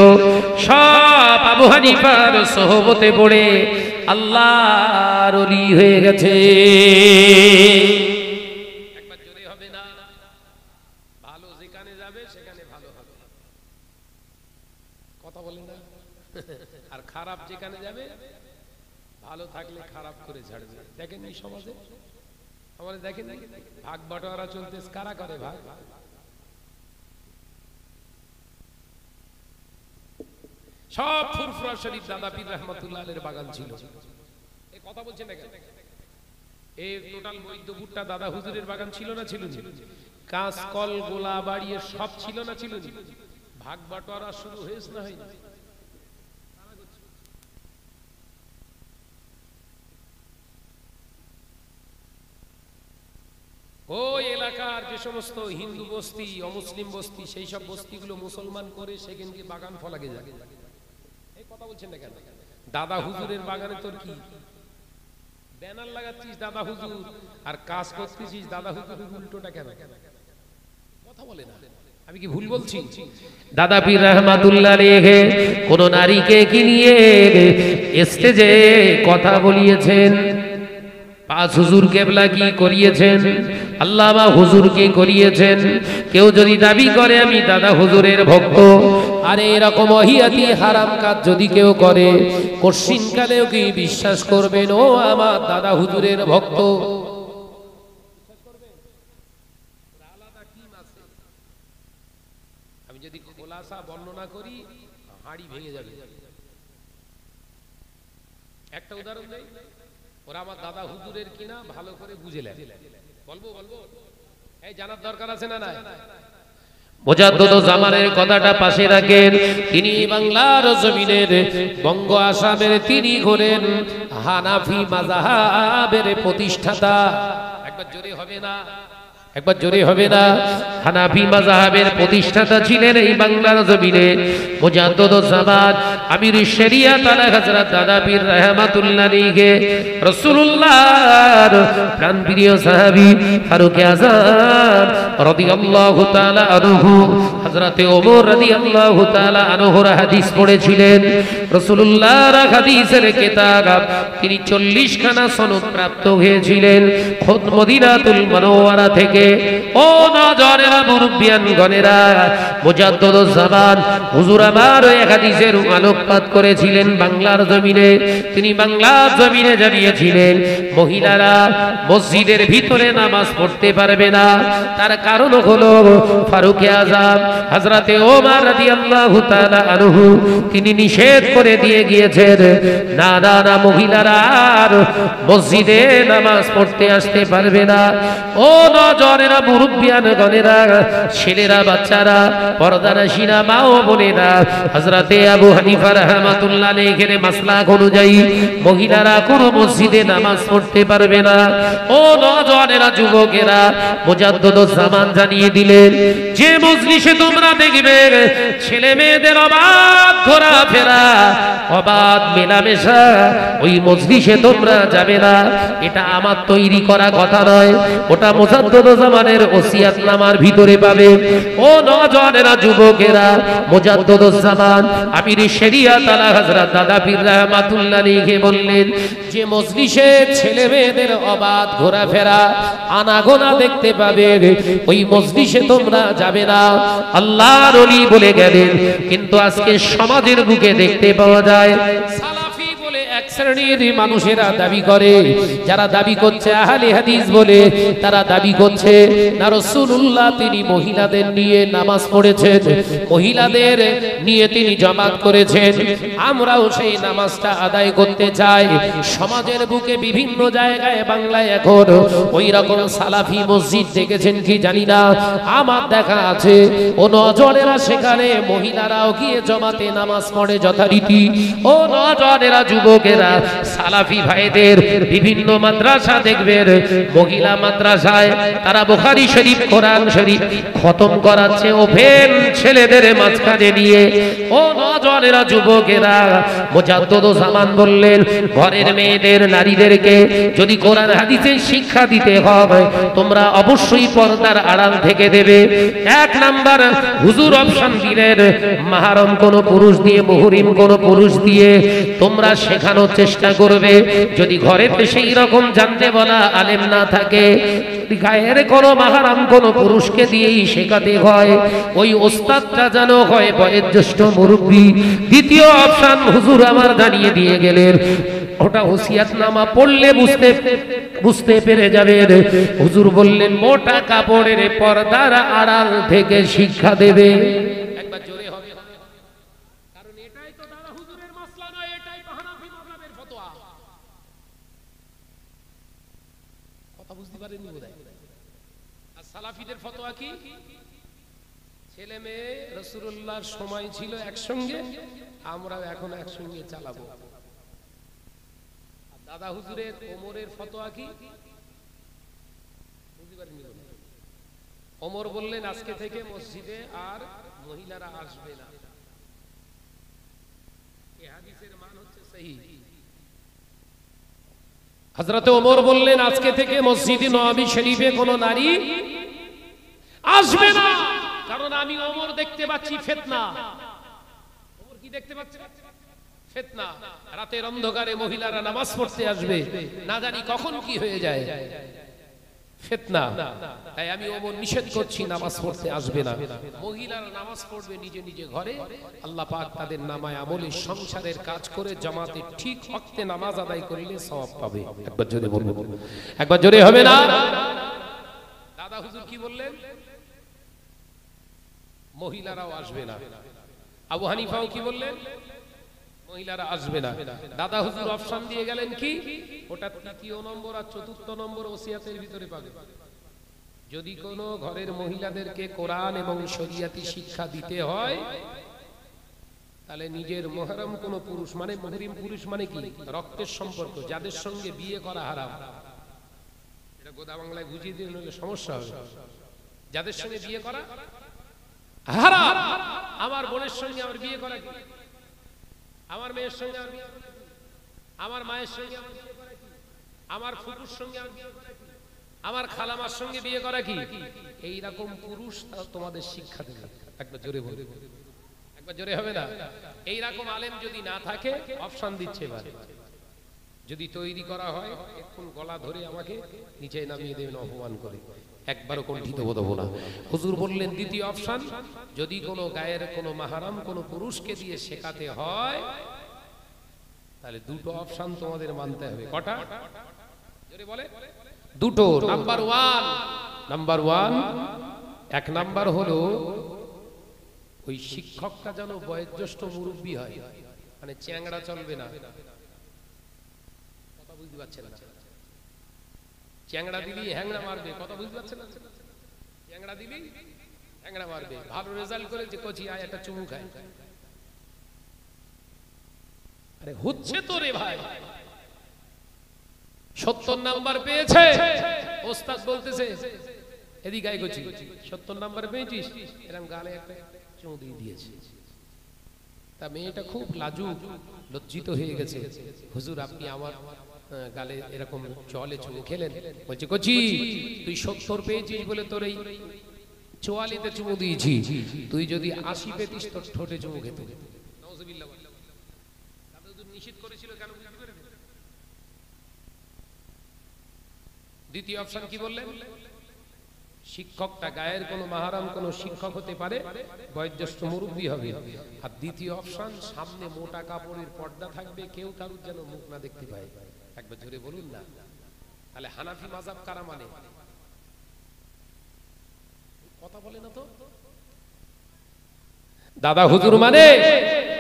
সব আবু হানিফার সোহবতে পড়ে আল্লাহর ওলি হয়ে গেছে। একবার জোরে হবে না? ভালো যেখানে যাবে সেখানে ভালো হবে, কথা বলেন না? আর খারাপ যেখানে যাবে, ভালো থাকলে খারাপ করে ছাড়বে। দেখেননি সমাজে, আমাদের দেখেন ভাগ বাটোয়ারা চলতেছে, কারা করে ভাগ? সব ফুরফুরা শরীফ দাদা পীর রহমাতুল্লাহ আলাইহির বাগান ছিল। এই কথা বলছেন না কেন? এই টোটাল বৈদ্যপুরটা দাদা হুজুরের বাগান ছিল না ছিল না? কাঁচ কল গোলা বাড়িয়ে সব ছিল না ছিল না? ভাগ বাটোয়ারা শুরু হয়েছে না হয়নি? ওই এলাকার যে সমস্ত হিন্দু বস্তি, অমুসলিম বস্তি, সেই সব বস্তিগুলো মুসলমান করে সেখানে বাগান ফলাগে যায়। এই কথা বলছেন না কেন? দাদা হুজুরের বাগানে তোর কি ব্যানার লাগাচ্ছিস দাদা হুজুর, আর কাজ করতেছিস দাদা হুজুরের উল্টোটা কেন? কথা বলে না? আমি কি ভুল বলছি? দাদা পীর রহমাতুল্লাহ আলাইহি কোন নারীকে কি নিয়ে স্টেজে কথা বলিয়েছেন? পাঁচ হুজুর কেবলা কি করিয়েছেন? আল্লামা হুজুর কি করিয়েছেন? কেউ যদি দাবি করে আমি দাদা হুজুরের ভক্ত, আরে এরকম ওহিয়াতি হারাম কাজ যদি কেউ করে, কোশ্চিনকালেও কি বিশ্বাস করবেন ও আমার দাদা হুজুরের ভক্ত? আমি যদি খোলাসা বর্ণনা করি হাড়ি ভেঙে যাবে। একটা উদাহরণ দেই, ওরা আমার দাদা হুজুরের কিনা ভালো করে বুঝে নেয়। বলবো এই জানার দরকার আছে না? নাই? মুজাদ্দিদ জামানের কথাটা পাশে রাখেন। তিনি বাংলার জমিনের, বঙ্গ আসামের তিনি হলেন হানাফি মাযহাবের প্রতিষ্ঠাতা। একবার জোরে হবে না? একবার জোরে হবে না? হানাফি মাযহাবের প্রতিষ্ঠাতা ছিলেন এই বাংলার জমিনে মুজাদ্দিদুজ জামান আমিরুশ শরিয়াত আলা হযরত দাদা পীর রাহমাতুল্লাহ আলাইহি রাসূলুল্লাহর প্রাণপ্রিয় সাহাবী ফারুক আযম রাদিয়াল্লাহু তাআলা আনহু হযরতে ওমর রাদিয়াল্লাহু তাআলা আনহুর হাদিস পড়েছিলেন। রাসূলুল্লাহর হাদিসের কিতাব তিনি 40 খানা সনদ প্রাপ্ত হয়েছিলেন খোদ মদিনাতুল মুনাওয়ারা থেকে। ও নওজওয়ানেরা, মুরব্বিয়ান গণেরা, মুজাদ্দিদুজ জামান হুজুর আমার ওই হাদিসের আলোকপাত করেছিলেন বাংলার জমিনে। তিনি বাংলার জমিনে জানিয়েছিলেন মহিলারা মসজিদের ভিতরে নামাজ পড়তে পারবে না। তার কারণ হলো ফারুক আযম হযরতে ওমর রাদিয়াল্লাহু তাআলা আনহু তিনি নিষেধ করে দিয়ে গিয়েছেন, না না না, মহিলারা আর মসজিদে নামাজ পড়তে আসতে পারবে না। ও নওজওয়ানেরা, মুরব্বিয়ান গণেরা, ছেলেরা, বাচ্চারা, পর্দানশীনা মা ও বোনেরা, হযরতে আবু হানিফা রাহমাতুল্লাহ আলাইহির মাসলাক অনুযায়ী মহিলারা কোন মসজিদে নামাজ পড়তে পারবে না। ও নওজওয়ানেরা, যুবকেরা, মুজাদ্দিদুজ জামান জানিয়ে দিলেন যে মজলিসে তোমরা দেখবে ছেলে মেয়েদের অবাধ ঘোরাফেরা, অবাধ মেলামেশা, ওই মজলিসে তোমরা যাবে না। এটা আমার তৈরি করা কথা নয়, ওটা মুজাদ্দিদুজ জামানের ওসিয়াতনামার ভিতরে পাবে। ও নওজওয়ানেরা, যুবকেরা, মুজাদ্দিদুজ জামান আমিরুশ শরিয়াত আলা হযরত দাদা পীর রাহমাতুল্লাহ আলাইহি বললেন যে মজলিসে ছেলে মেয়েদের অবাধ ঘোরাফেরা, আনাগোনা দেখতে পাবে, ওই মজলিসে তোমরা যাবে না। আল্লাহর ওলি বলে গেলেন। কিন্তু আজকে সমাজের বুকে দেখতে পাওয়া যায় সালাফি বলে এক শ্রেণীর মানুষেরা দাবি করে, যারা দাবি করছে আহলে হাদিস বলে, তারা দাবি করছে না রাসূলুল্লাহ তিনি মহিলাদের নিয়ে নামাজ পড়েছেন, মহিলাদের নিয়ে তিনি জামাত করেছেন, আমরাও সেই নামাজটা আদায় করতে চাই। সমাজের বুকে বিভিন্ন জায়গায় বাংলায় এখন ওই রকম সালাফি মসজিদ দেখেছেন কি জানি না, আমার দেখা আছে। ও নওজওয়ানেরা, সেখানে মহিলারাও গিয়ে জামাতে নামাজ পড়ে যথারীতি। ও নওজওয়ানেরা, যুবকেরা, সালাফি ভাইদের বিভিন্ন মাদ্রাসা দেখবেন, মহিলা মাদ্রাসায় তারা বুখারী শরীফ, কোরআন শরীফ খতম করাচ্ছে ওপেন ছেলেদের মাঝখানে নিয়ে। ও নওজওয়ানেরা, যুবকেরা, মুজাদ্দিদুজ জামান বললেন ঘরের মেয়েদের, নারীদেরকে যদি কোরআন হাদিসের শিক্ষা দিতে হয় তোমরা অবশ্যই পর্দার আড়াল থেকে দেবে। এক নাম্বার হুজুর অপশন দিলেন মাহরম কোন পুরুষ দিয়ে, মুহরিম কোন পুরুষ দিয়ে তোমরা শেখানোর চেষ্টা করবে। যদি ঘরেতে সেই রকম জানতে বলা আলেম না থাকে, গায়ের কোন মাহরম কোন পুরুষকে দিয়েই শেখাতে হয়, ওই ওস্তাদটা যেন হয় বয়োজ্যেষ্ঠ মুরব্বী। দ্বিতীয় অপশন হুজুর আমার জানিয়ে দিয়ে গেলেন, ওটা ওসিয়াতনামা পড়লে বুঝতে পেরে যাবে। হুজুর বললেন মোটা কাপড়ের পর্দার আড়াল থেকে শিক্ষা দেবে। একবার জোরে হবে, কারণ এটাই তো দাদা হুজুরের মাসলা নয়, এটাই তো হানাফি মাযহাবের ফতোয়া। কথা বুঝতে পারেননি বোধহয়। আর সালাফিদের ফতোয়া কি? ছেলে মেয়ে রাসূলুল্লাহর সময় ছিল একসঙ্গে, আমরাও এখন একসঙ্গে চালাবো। দাদা হুজুরের ওমরের ফতোয়া কি? বুঝতে পারেননি বোধহয়। ওমর বললেন আজকে থেকে মসজিদে আর মহিলারা আসবে না। এই হাদিসের মান হচ্ছে সহিহ। হযরত ওমর বললেন আজকে থেকে মসজিদে নববী শরীফে কোনো নারী আসবে না, কারণ আমি ওমর দেখতে পাচ্ছি ফিতনা। ওমর কি দেখতে পাচ্ছে? ফিতনা। রাতের অন্ধকারে মহিলারা নামাজ পড়তে আসবে, না জানি কখন কি হয়ে যায়, ফিতনা। তাই আমি ওমর নিষেধ করছি নামাজ পড়তে আসবে না। মহিলারা নামাজ পড়বে নিজে নিজে ঘরে, আল্লাহ পাক তাদের নামায় আমলে সংসারের কাজ করে জামাতে ঠিক ওয়াক্তে নামাজ আদায় করলে সওয়াব পাবে। একবার জোরে বলবো, একবার জোরে হবে না? দাদা হুজুর কি বললেন? মহিলারাও আসবে না। আবু হানিফাও কি বললেন? মহিলারা আসবে না। দাদা হুজুর অপশন দিয়ে গেলেন কি? ওটা তৃতীয় নম্বর আর চতুর্থ নম্বর ওসিয়াতের ভিতরে পাবে। যদি কোনো ঘরের মহিলাদেরকে কোরআন এবং শরিয়াতি শিক্ষা দিতে হয়, তাহলে নিজের মুহররম কোন পুরুষ, মানে মুহরিম পুরুষ মানে কি? রক্তের সম্পর্ক, যাদের সঙ্গে বিয়ে করা হারাম, এটা গোদা বাংলায় বুঝিয়ে দিলে নইলে সমস্যা হবে। যাদের সঙ্গে বিয়ে করা হারাম, আমার বোনের সঙ্গে আমার বিয়ে করা কি, আমার মেয়ের সঙ্গে আমার বিয়ে করা কি, আমার মায়ের সঙ্গে আমার বিয়ে করা কি, আমার ফুফুর সঙ্গে আমার বিয়ে করা কি, আমার খালামার সঙ্গে বিয়ে করা কি, এইরকম পুরুষ তোমাদের শিক্ষা দেবে। একবার জোরে বলে, একবার জোরে হবে না? এইরকম আলেম যদি না থাকে অপশন দিচ্ছে এবারে, যদি তৈরি করা হয় এখন গলা ধরে আমাকে নিচে নামিয়ে দেবেন অপমান করে, একবারও কণ্ঠিত বোধ হবো না। হুজুর বললেন দ্বিতীয় অপশন, যদি কোনো গায়ের কোনো মাহারাম কোনো পুরুষকে দিয়ে শেখাতে হয় তাহলে দুটো অপশন তোমাদের মানতে হবে। কটা? জোরে বলে। দুটো। নাম্বার ওয়ান, এক নাম্বার হলো ওই শিক্ষকটা যেন বয়োজ্যেষ্ঠ মুরব্বী হয়, মানে চ্যাংড়া চলবে না। কথা বুঝতে পারছেন না? চ্যাংড়া দিলি হ্যাংড়া মারবে। কথা বুঝতে পারছেন না? চ্যাংড়া দিলি হ্যাংড়া মারবে। ভালো রেজাল্ট করেছে কোচি, আয় একটা চুমু খায়। আরে হচ্ছে তো রে ভাই, 70 নাম্বার পেয়েছে, ওস্তাদ বলতেছে এদিকে আয় কোচি, 70 নাম্বার পেয়েছিস, এরকম গালে একটা চুমু দিয়ে দিয়েছে। তা মেয়েটা খুব লাজুক, লজ্জিত হয়ে গেছে। হুজুর আপনি আমার গালে এরকম চলে চুমু খেলেন। বলছে কোচি তুই 70 পেয়েছিস বলে তোর এই 44তে চুমু দিয়েছি, তুই যদি 80 পেতিস তোর ঠোঁটে চুমু খেতে। নাউজুবিল্লাহ। দাদা হুজুর নিষেধ করেছিল কেন বুঝতে পেরেছেন? দ্বিতীয় অপশন কি বললেন? শিক্ষকটা গায়ের কোনো মাহারাম কোনো শিক্ষক হতে পারে, বয়োজ্যেষ্ঠ মুরব্বী হবে। আর দ্বিতীয় অপশন, সামনে মোটা কাপড়ের পর্দা থাকবে, কেউ কারুর যেন মুখ না দেখতে পায়। একবার জোরে বলুন না। তাহলে হানাফি মাযহাব কারা মানে? কথা বলে না তো। দাদা হুজুর মানে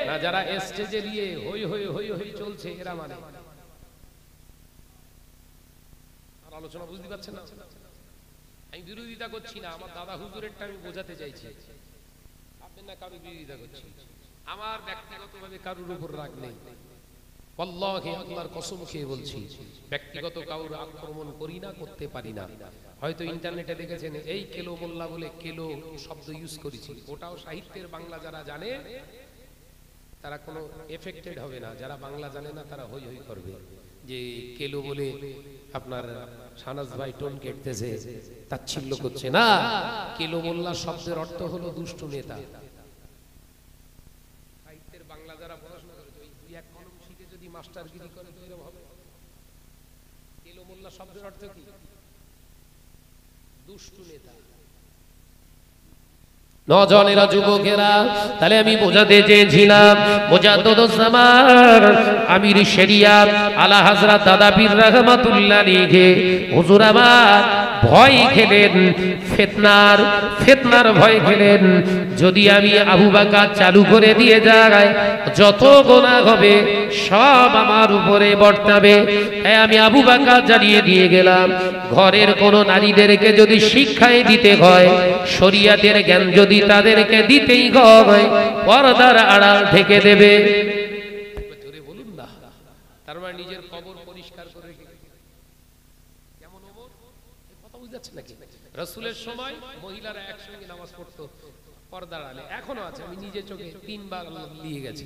না, যারা স্টেজে নিয়ে হই হই হই হই চলছে এরা মানে। আর আলোচনা বুঝতে পারছেন না? আমি বিরোধিতা করছি না, আমার দাদা হুজুরেরটা আমি বোঝাতে চাইছি। আপনি না কারো বিরোধিতা করছি, আমার ব্যক্তিগতভাবে কারোর উপর রাগ নেই। আল্লাহকে আল্লাহর কসম খেয়ে বলছি, ব্যক্তিগত কারোর আক্রমণ করি না, করতে পারি না। হয়তো ইন্টারনেটে দেখেছেন এই কেলো মোল্লা বলে কেলো শব্দ ইউজ করেছি, ওটাও সাহিত্যের বাংলা যারা জানে তারা কোনো এফেক্টেড হবে না, যারা বাংলা জানে না তারা হই হই করবে যে কেলো বলে আপনার শাহনাজ ভাই টোন কেটতেছে, তাচ্ছিল্য করছে। না, কেলো মোল্লা শব্দের অর্থ হলো দুষ্ট নেতা। সাহিত্যের বাংলা যারা পড়াশোনা করে ওই দুই এক কলম শিখে যদি মাস্টারগিরি করে তো এরকম হবে। কেলো মোল্লা শব্দের অর্থ কি? দুষ্ট নেতা। নজনেরা যুবকেরা, তাহলে আমি বোঝাতে চেয়েছিলাম মুজাদ্দিদুজ্জামান আমির শরিয়াত আলা হযরত দাদা পীর রাহমাতুল্লাহ আলাইহি হুজুর আমার ভয় খেলেন, ফিতনার ভয় খেলেন। যদি আমি আবু বকর চালু করে দিয়ে যাই, যত গুনাহ হবে সব আমার উপরে বর্তাবে। তাই আমি আবু বকর জানিয়ে দিয়ে গেলাম, ঘরের কোন নারীদেরকে যদি শিক্ষায় দিতে হয়, শরীয়তের জ্ঞান যদি তাদেরকে দিতেই হয়, পর্দার আড়াল থেকে দেবে। জোরে বলুন না। তার মানে নিজের কবর পরিষ্কার করে রেখে, যেমন ওমর, কথা বুঝতে যাচ্ছে নাকি? রাসূলের সময় মহিলারা একসঙ্গে নামাজ পড়তো পর্দার আড়ালে, এখনো আছে। আমি নিজে চোখে 3 বার নিয়ে গেছি।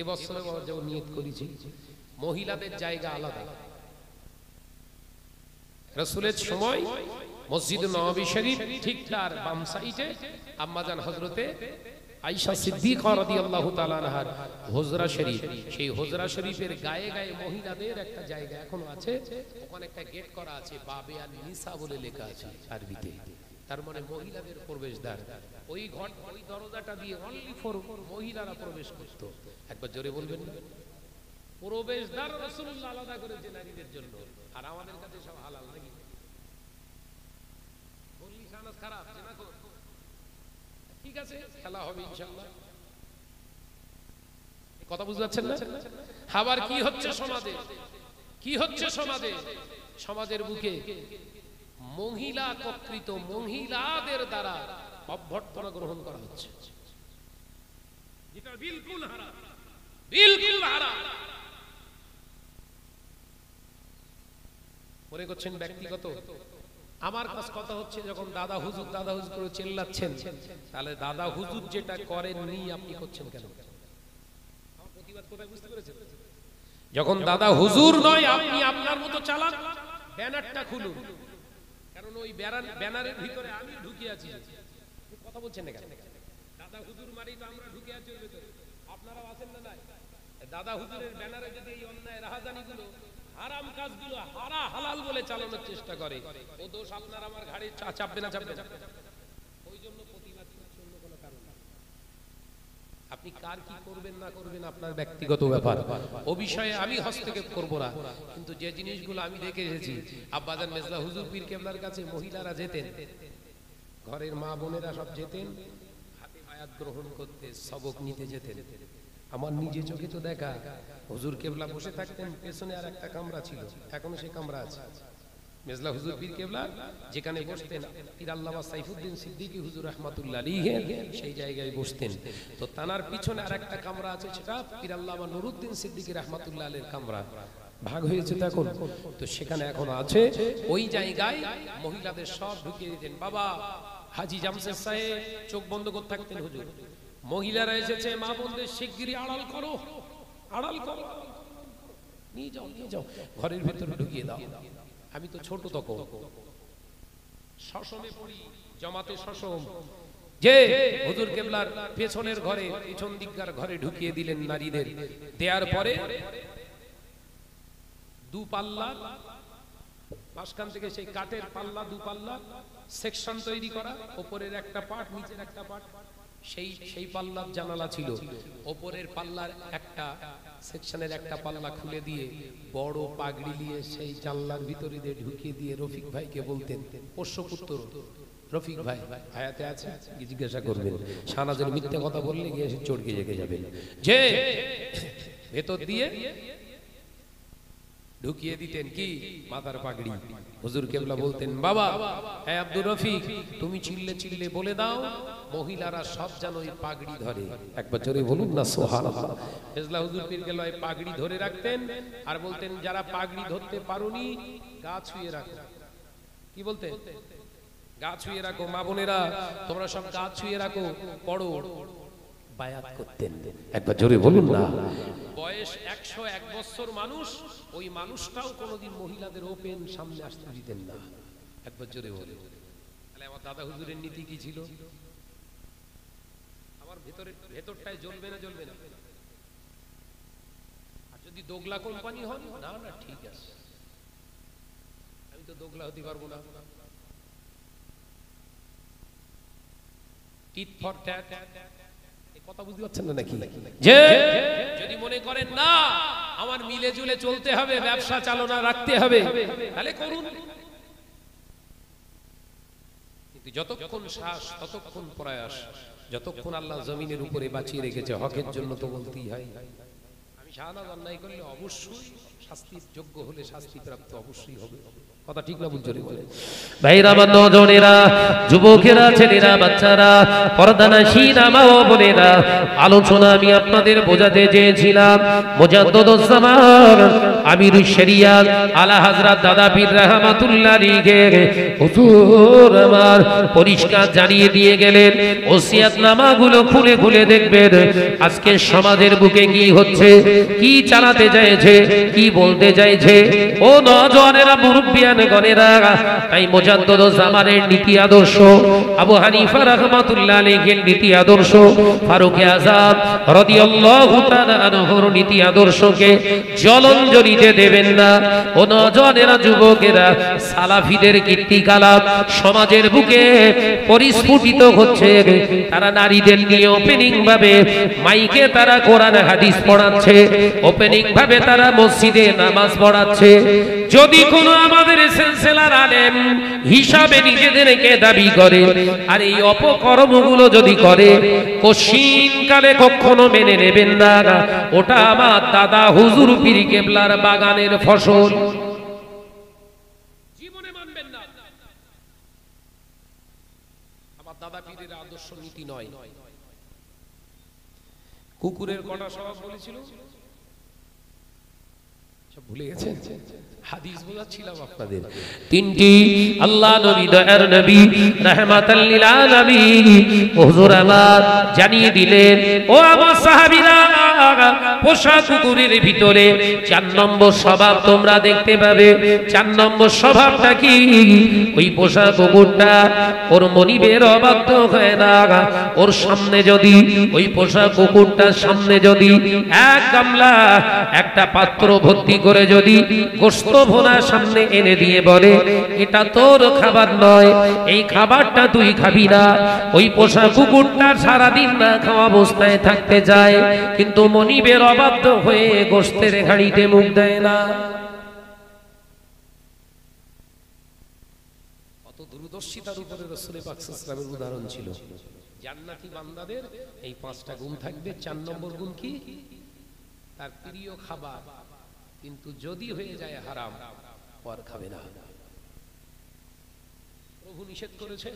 এবছরে যেমন নিয়ত করেছি, মহিলাদের জায়গা আলাদা। রাসূলের সময় মসজিদে নববী শরীফ ঠিক তার বাম সাইডে আম্মাজান হযরতে আয়েশা সিদ্দিকা রাদিয়াল্লাহু তাআলা আনহার হুজরা শরীফ, সেই হুজরা শরীফের গায়ে গায়ে মহিলাদের একটা জায়গা এখনো আছে। ওখানে একটা গেট করা আছে, বাবে আন নিসা বলে লেখা আছে আরবিতে, তার মানে মহিলাদের প্রবেশদ্বার। ওই ঘর ওই দরজাটা দিয়ে অনলি ফর মহিলারা প্রবেশ করত। একবার জোরে বলবেন না? প্রবেশদ্বার রাসূলুল্লাহ আলাদা করেছে নারীদের জন্য, আর আমাদের কাছে সব হালাল নাকি? বললি খানাস খারাপ না কর, ঠিক আছে খেলা হবে ইনশাআল্লাহ। কথা বুঝতে পারছেন না? আবার কি হচ্ছে সমাজে, কি হচ্ছে সমাজে? সমাজের বুকে মহিলা কর্তৃত্ব, মহিলাদের দ্বারা অভ্যর্থনা গ্রহণ করা হচ্ছে, যেটা বিলকুল হারাম, বিলকুল হারাম। মনে করছেন ব্যক্তিগত, আমার কাছে কথা হচ্ছে যখন দাদা হুজুর করে চেল্লাচ্ছেন, তাহলে দাদা হুজুর যেটা করেননি আপনি করছেন কেন? আমার প্রতিবাদ কোথায় বুঝতে পেরেছেন? যখন দাদা হুজুর নয়, আপনি আপনার মতো চালান, ব্যানারটা খুলুন, কারণ ওই ব্যানারের ভিতরে আমি ঢুকে আছি। কথা বলছেন না কেন? দাদা হুজুর মানেই তো আমরা ঢুকে আছি ওর ভিতরে। আপনারাও আছেন না? নাই? দাদা হুজুরের ব্যানারে যদি এই অন্যায় রাহাজানিগুলো, হারাম কাজগুলো হালাল বলে চালানোর চেষ্টা করে, ও দোষ আপনার আমার ঘাড়ে চাপবে না? চাপবে না। ওই জন্য প্রতিবাদ করছে, অন্য কোনো কারণ না। আপনি কার কি করবেন না করবেন আপনার ব্যক্তিগত ব্যাপার, ও বিষয়ে আমি হস্তক্ষেপ করব না। কিন্তু যে জিনিসগুলো আমি দেখে এসেছি, আব্বাজান মেজলা হুজুর পীর কেবলার কাছে মহিলারা যেতেন, ঘরের মা বোনেরা সব যেতেন, হাতে বায়াত গ্রহণ করতে, সবক নিতে যেতেন। আমার নিজে চোখে তো দেখা, হুজুর কেবলা বসে থাকতেন, পেছনে আর একটা কামরা ছিল, এখনো সেই কামরা আছে। মেজলা হুজুর পীর কেবলা যেখানে বসতেন, পীর আল্লামা সাইফুদ্দিন সিদ্দিকী হুজুর রাহমাতুল্লাহ আলাইহি সেই জায়গায় বসতেন। তো তানার পিছনে আর একটা কামরা আছে, সেটা পীর আল্লামা নুরুদ্দিন সিদ্দিকী রাহমাতুল্লাহ আলাইহির কামরা। ভাগ হয়েছে তো এখন, তো সেখানে এখন আছে। ওই জায়গায় মহিলাদের সব ঢুকিয়ে দিতেন। বাবা হাজী জামশেদ সাহেব চোখ বন্ধ করে থাকতেন, হুজুর মহিলারা এসেছে, মা বোনদের শিগগিরই আড়াল করো, আড়াল করো, নিয়ে যাও, নিয়ে যাও, ঘরের ভিতরে ঢুকিয়ে দাও। আমি তো ছোট তখন, শশমে পড়ি, জামাতে শশম, যে হুজুর কেবলার পেছনের ঘরে, পিছন দিককার ঘরে ঢুকিয়ে দিলেন নারীদের। দেওয়ার পরে দু পাল্লা, মাঝখান থেকে সেই কাঠের পাল্লা, দু পাল্লা সেকশন তৈরি করা, উপরের একটা পার্ট, নিচের একটা পার্ট, সেই পাল্লার জানালা ছিল। ওপরের পাল্লার একটা সেকশনের একটা পাল্লা খুলে দিয়ে বড় পাগড়ি নিয়ে সেই জানলার ভিতরে দিয়ে ঢুকিয়ে দিয়ে রফিক ভাইকে বলতেন, পোষ্যপুত্র রফিক ভাই হায়াতে আছে জিজ্ঞাসা করবেন, শাহনাজের মিথ্যে কথা বললে গিয়ে এসে চড়কে জেগে যাবেন, যে ভেতর দিয়ে ঢুকিয়ে দিতেন কি মাথার পাগড়ি। হুজুর কেবলা বলতেন, বাবা হ্যাঁ আব্দুর রফিক, তুমি চিল্লে চিল্লে বলে দাও মহিলারা সব যেন ওই পাগড়ি ধরে। একবার জোরে বলুন না সুবহানাল্লাহ। মেজলা হুজুর পীর কেবলা ওই পাগড়ি ধরে রাখতেন আর বলতেন, যারা পাগড়ি ধরতে পারোনি গা ছুঁয়ে রাখো। কি বলতেন? গা ছুঁয়ে রাখো, মা বোনেরা তোমরা সব গা ছুঁয়ে রাখো, পড়ো। বায়াত করতেন। একবার জোরে বলুন না। বয়স 101 বছর মানুষ, ওই মানুষটাও কোনোদিন মহিলাদের ওপেন সামনে আসতে দিতেন না। একবার জোরে বলে। তাহলে আমার দাদা হুজুরের নীতি কি ছিল? আমার ভেতরটায় জ্বলবে না, জ্বলবে না। আর যদি দোগলা কোম্পানি হন, না না ঠিক আছে, আমি তো দোগলা হতে পারবো না। টিট ফর ট্যাট, কথা বুঝতে পারছেন না নাকি? যে যদি মনে করেন না আমার মিলে জুলে চলতে হবে, ব্যবসা চালনা রাখতে হবে, তাহলে করুন। কিন্তু যতক্ষণ শ্বাস ততক্ষণ প্রয়াস, যতক্ষণ আল্লাহ জমিনের উপরে বাঁচিয়ে রেখেছে হকের জন্য তো বলতেই হয়। আমি শাহনাজ অন্যায় করলে অবশ্যই শাস্তির যোগ্য হলে শাস্তি প্রাপ্ত অবশ্যই হবে। কথা ঠিক না বুঝতে বলে? ভাইরা, আমার নজনেরা, যুবকেরা, ছেলেরা, বাচ্চারা, পর্দানাশীরা, মা ও বোনেরা, আলোচনা আমি আপনাদের বোঝাতে চেয়েছিলাম মুজাদ্দিদুজ জামান আমিরুশ শরিয়াত আলা হযরত দাদা পীর রাহমাতুল্লাহ আলাইহি হুজুর আমার পরিষ্কার জানিয়ে দিয়ে গেলেন। ওসিয়াতনামাগুলো খুলে খুলে দেখবেন আজকে সমাজের বুকে কি হচ্ছে, কি চালাতে চাইছে, কি বলতে চাইছে। ও নওজওয়ানেরা, মুরব্বিয়ান গণেরা, তাই মুজাদ্দিদুজ জামানের নীতি আদর্শ, আবু হানিফা রাহমাতুল্লাহ আলাইহির নীতি আদর্শ, ফারুক আযম রাদিয়াল্লাহু তাআলা আনহুর নীতি আদর্শকে জলঞ্জলিতে দেবেন না। ও নওজওয়ানেরা, যুবকেরা, সালাফিদের কীর্তিকলাপ সমাজের বুকে পরিস্ফুটিত হচ্ছে। তারা নারীদের নিয়ে ওপেনিং ভাবে মাইকে তারা কোরআন হাদিস পড়াচ্ছে, ওপেনিং ভাবে তারা মসজিদে নামাজ পড়াচ্ছে। যদি কোনো আমাদের সিলসিলার আলেম হিসাবে নিজেদেরকে দাবি করে আর এই অপকর্মগুলো যদি করে, কশিনকালে কখনো মেনে নেবেন না। ওটা আমার দাদা হুজুর পীর কেবলার বাগানের ফসল, জীবনে মানবেন না। আমার দাদা পীরের আদর্শ নীতি নয়। কুকুরের কটা স্বভাব বলেছিল, সব ভুলে গেছেন? হাদিস বোঝাচ্ছিলাম আপনাদের। তিনটি আল্লাহ নবী দয়ার নবী রাহমাতাল লিল আলামিন হুজুর আমার জানিয়ে দিলেন, ও আমার সাহাবীরা, পোষা কুকুরের ভিতরে 4 নম্বর স্বভাব তোমরা দেখতে পাবে। 4 নম্বর স্বভাবটা কি? ওই পোষা কুকুরটা ওর মনিবের অবাধ্য হয় না। ওর সামনে যদি, ওই পোষা কুকুরটার সামনে যদি এক গামলা, একটা পাত্র ভর্তি করে যদি গোশত ভুনা সামনে এনে দিয়ে বলে, এটা তোর খাবার নয়, এই খাবারটা তুই খাবি না। ওই পোষা কুকুরটা সারাদিন না খাওয়া অবস্থায় থাকতে যায়, কিন্তু মনিবের অবাধ্য হয়ে গোশতের হাঁড়িতে মুখ দেয় না। কত দূরদর্শিতার উপরে রাসূল পাক সাল্লাল্লাহু আলাইহি ওয়াসাল্লামের উদাহরণ ছিল। জান্নাতি বান্দাদের এই 5টা গুণ থাকবে। 4 নম্বর গুণ কি? তার প্রিয় খাবার কিন্তু যদি হয়ে যায় হারাম, আর খাবে না। প্রভু নিষেধ করেছে,